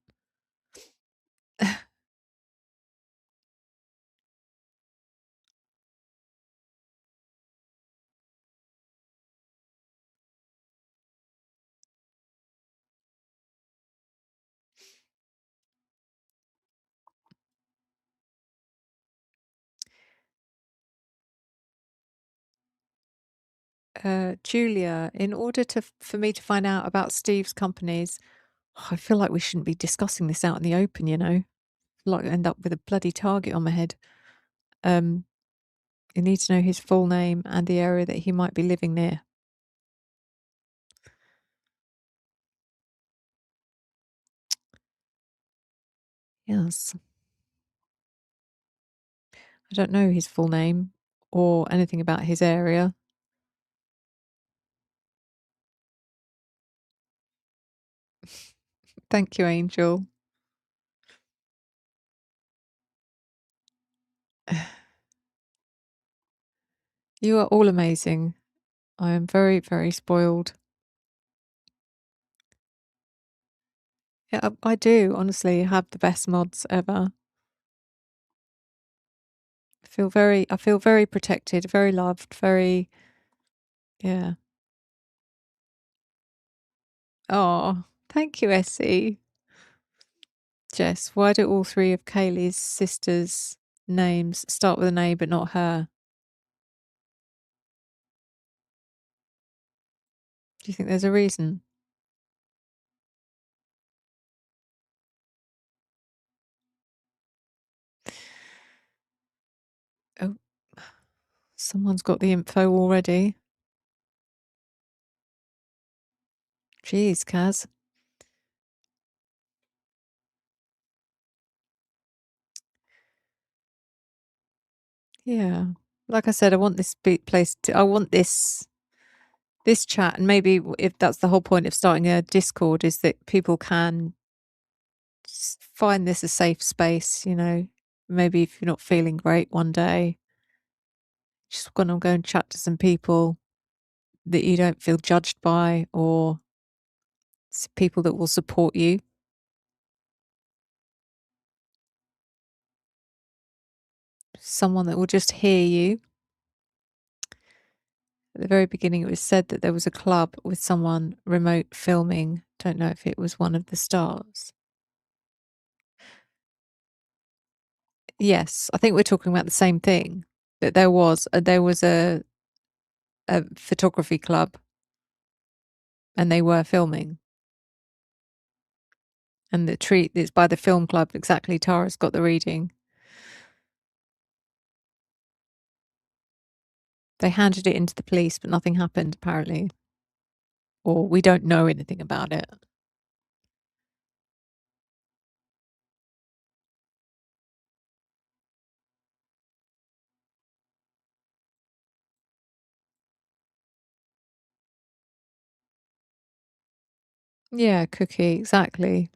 Julia, in order for me to find out about Steve's companies, I feel like we shouldn't be discussing this out in the open, you know? Like end up with a bloody target on my head. You need to know his full name and the area that he might be living near. Yes. I don't know his full name or anything about his area. Thank you, Angel. You are all amazing. I am very, very spoiled. Yeah, I do honestly have the best mods ever. I feel very protected, very loved, very, yeah. Oh, thank you, Essie. Jess, why do all three of Kaylee's sisters' names start with an A but not her? Do you think there's a reason? Oh, someone's got the info already. Jeez, Kaz. Yeah. Like I said, I want this place to, I want this chat, and maybe if that's the whole point of starting a Discord, is that people can find this a safe space, you know. Maybe if you're not feeling great one day, just gonna go and chat to some people that you don't feel judged by, or people that will support you. Someone that will just hear you. At the very beginning, it was said that there was a club with someone remote filming. Don't know if it was one of the stars. Yes, I think we're talking about the same thing. That there was a photography club, and they were filming. And the treat is by the film club. Exactly, Tara's got the reading. They handed it into the police, but nothing happened, apparently. Or we don't know anything about it. Yeah, Cookie, exactly.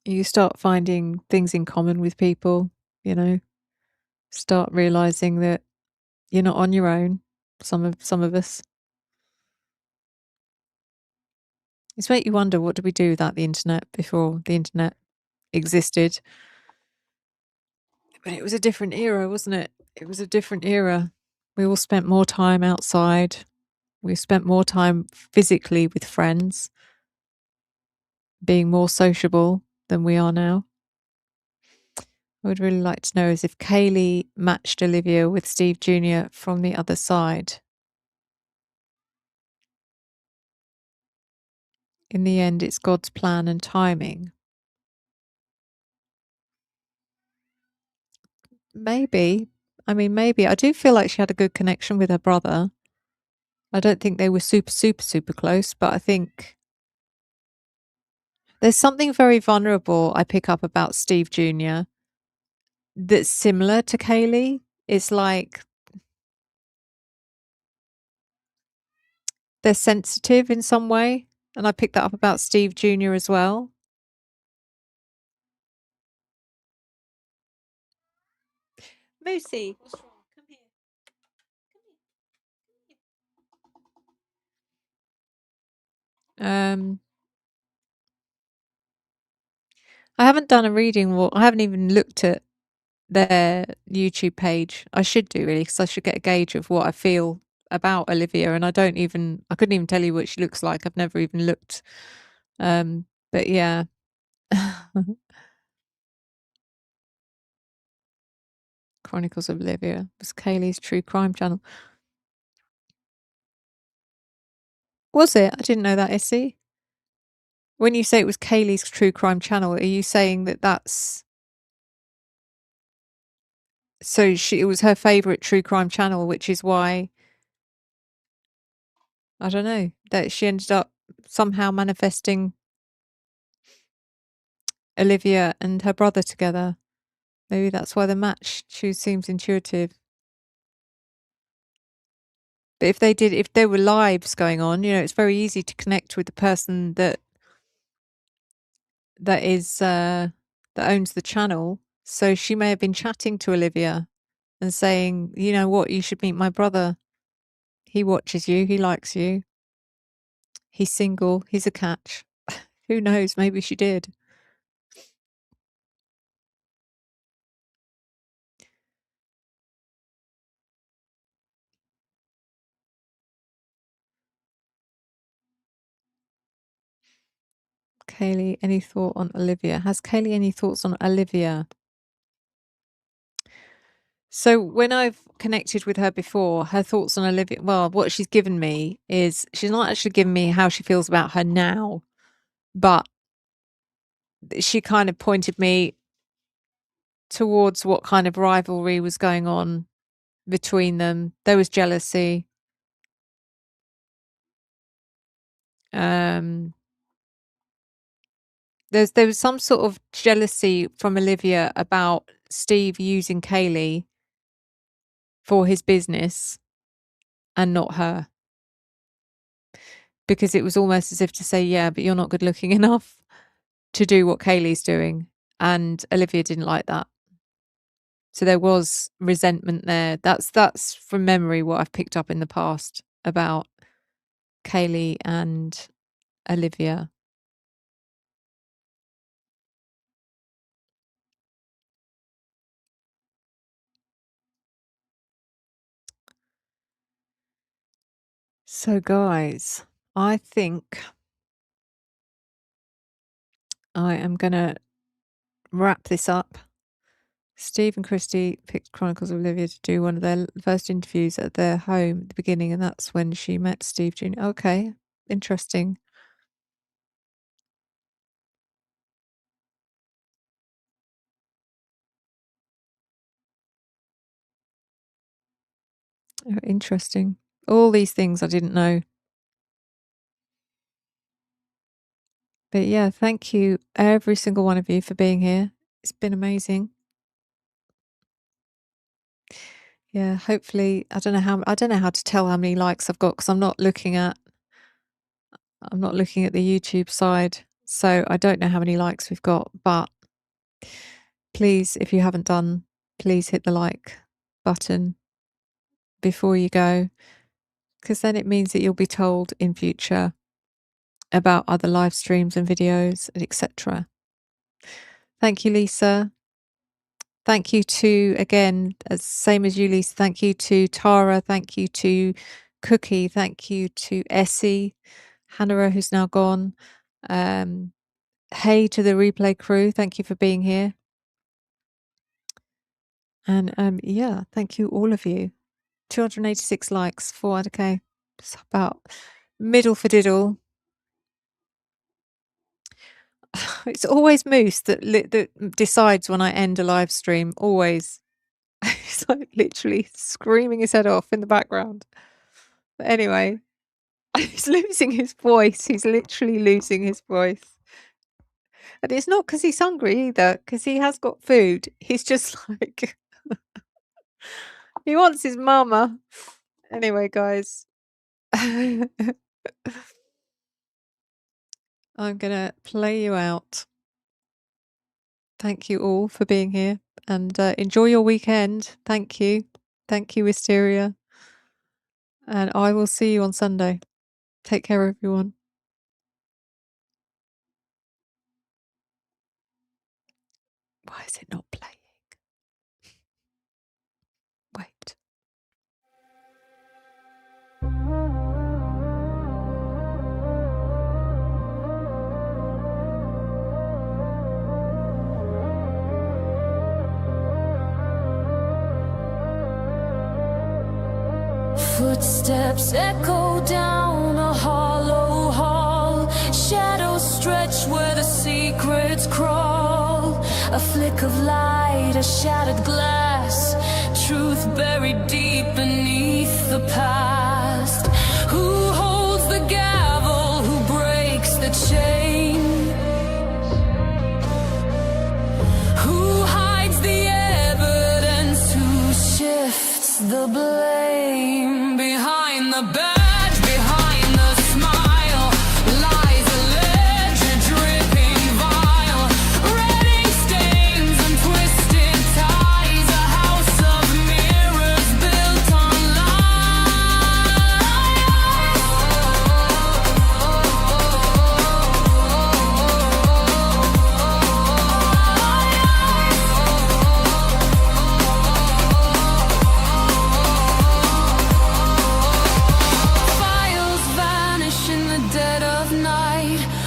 You start finding things in common with people, you know. Start realizing that you're not on your own. Some of us. It's make you wonder, what did we do without the internet before the internet existed? But it was a different era, wasn't it? It was a different era. We all spent more time outside. We spent more time physically with friends, being more sociable than we are now. I would really like to know is if Kaylee matched Olivia with Steve Jr. from the other side. In the end, it's God's plan and timing. Maybe. I mean, maybe. I do feel like she had a good connection with her brother. I don't think they were super, super, super close, but I think there's something very vulnerable I pick up about Steve Jr. that's similar to Kaylee. It's like they're sensitive in some way, and I picked that up about Steve Jr. as well. Moosey, what's wrong? Come here. I haven't done a reading walk. I haven't even looked at their YouTube page. I should do really, because I should get a gauge of what I feel about Olivia, and I couldn't even tell you what she looks like. I've never even looked. But yeah. Chronicles of Olivia was Kaylee's true crime channel. Was it? I didn't know that, Issy. When you say it was Kaylee's true crime channel, are you saying that that's so it was her favorite true crime channel, which is why I don't know that she ended up somehow manifesting Olivia and her brother together. Maybe that's why the match seems intuitive. But if there were lives going on, it's very easy to connect with the person that owns the channel. So she may have been chatting to Olivia and saying, you know what, you should meet my brother. He watches you. He likes you. He's single. He's a catch. Who knows? Maybe she did. Kaylee, any thought on Olivia? Has Kaylee any thoughts on Olivia? So when I've connected with her before, her thoughts on Olivia, well, what she's given me is she's not actually given me how she feels about her now, but she kind of pointed me towards what kind of rivalry was going on between them. There was jealousy. There was some sort of jealousy from Olivia about Steve using Kaylee for his business and not her, because it was almost as if to say, yeah, but you're not good looking enough to do what Kaylee's doing, and Olivia didn't like that. So there was resentment there. That's from memory what I've picked up in the past about Kaylee and Olivia. So guys, I think I am gonna wrap this up. Steve and Christy picked Chronicles of Olivia to do one of their first interviews at their home at the beginning, and that's when she met Steve Jr. Okay, interesting. Interesting. All these things I didn't know. But yeah, thank you every single one of you for being here. It's been amazing. Yeah, hopefully I don't know how to tell how many likes I've got, because I'm not looking at the YouTube side. So I don't know how many likes we've got, but please, if you haven't done, please hit the like button before you go, because then it means that you'll be told in future about other live streams and videos, etc. Thank you, Lisa. Thank you to, again, same as you, Lisa, thank you to Tara, thank you to Cookie, thank you to Essie, Hannah, who's now gone. Hey to the replay crew, thank you for being here. And yeah, thank you all of you. 286 likes, 400k. It's about middle for diddle. It's always Moose that decides when I end a live stream. Always. He's like literally screaming his head off in the background. But anyway, he's losing his voice. He's literally losing his voice. And it's not because he's hungry either, because he has got food. He's just like, he wants his mama. Anyway, guys, I'm going to play you out. Thank you all for being here, and enjoy your weekend. Thank you. Thank you, Wisteria. And I will see you on Sunday. Take care, everyone. Why is it not playing? Wait. Footsteps echo down a hollow hall. Shadows stretch where the secrets crawl. A flick of light, a shattered glass. Truth buried deep beneath the past. Who holds the gavel? Who breaks the chain? Who hides the evidence? Who shifts the blame? Behind the badge, behind the smile, lies a ledger dripping vile. Redding stains and twisted ties. A house of mirrors built on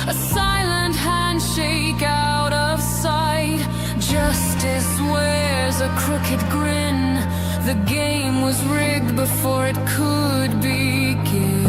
a silent handshake out of sight. Justice wears a crooked grin. The game was rigged before it could begin.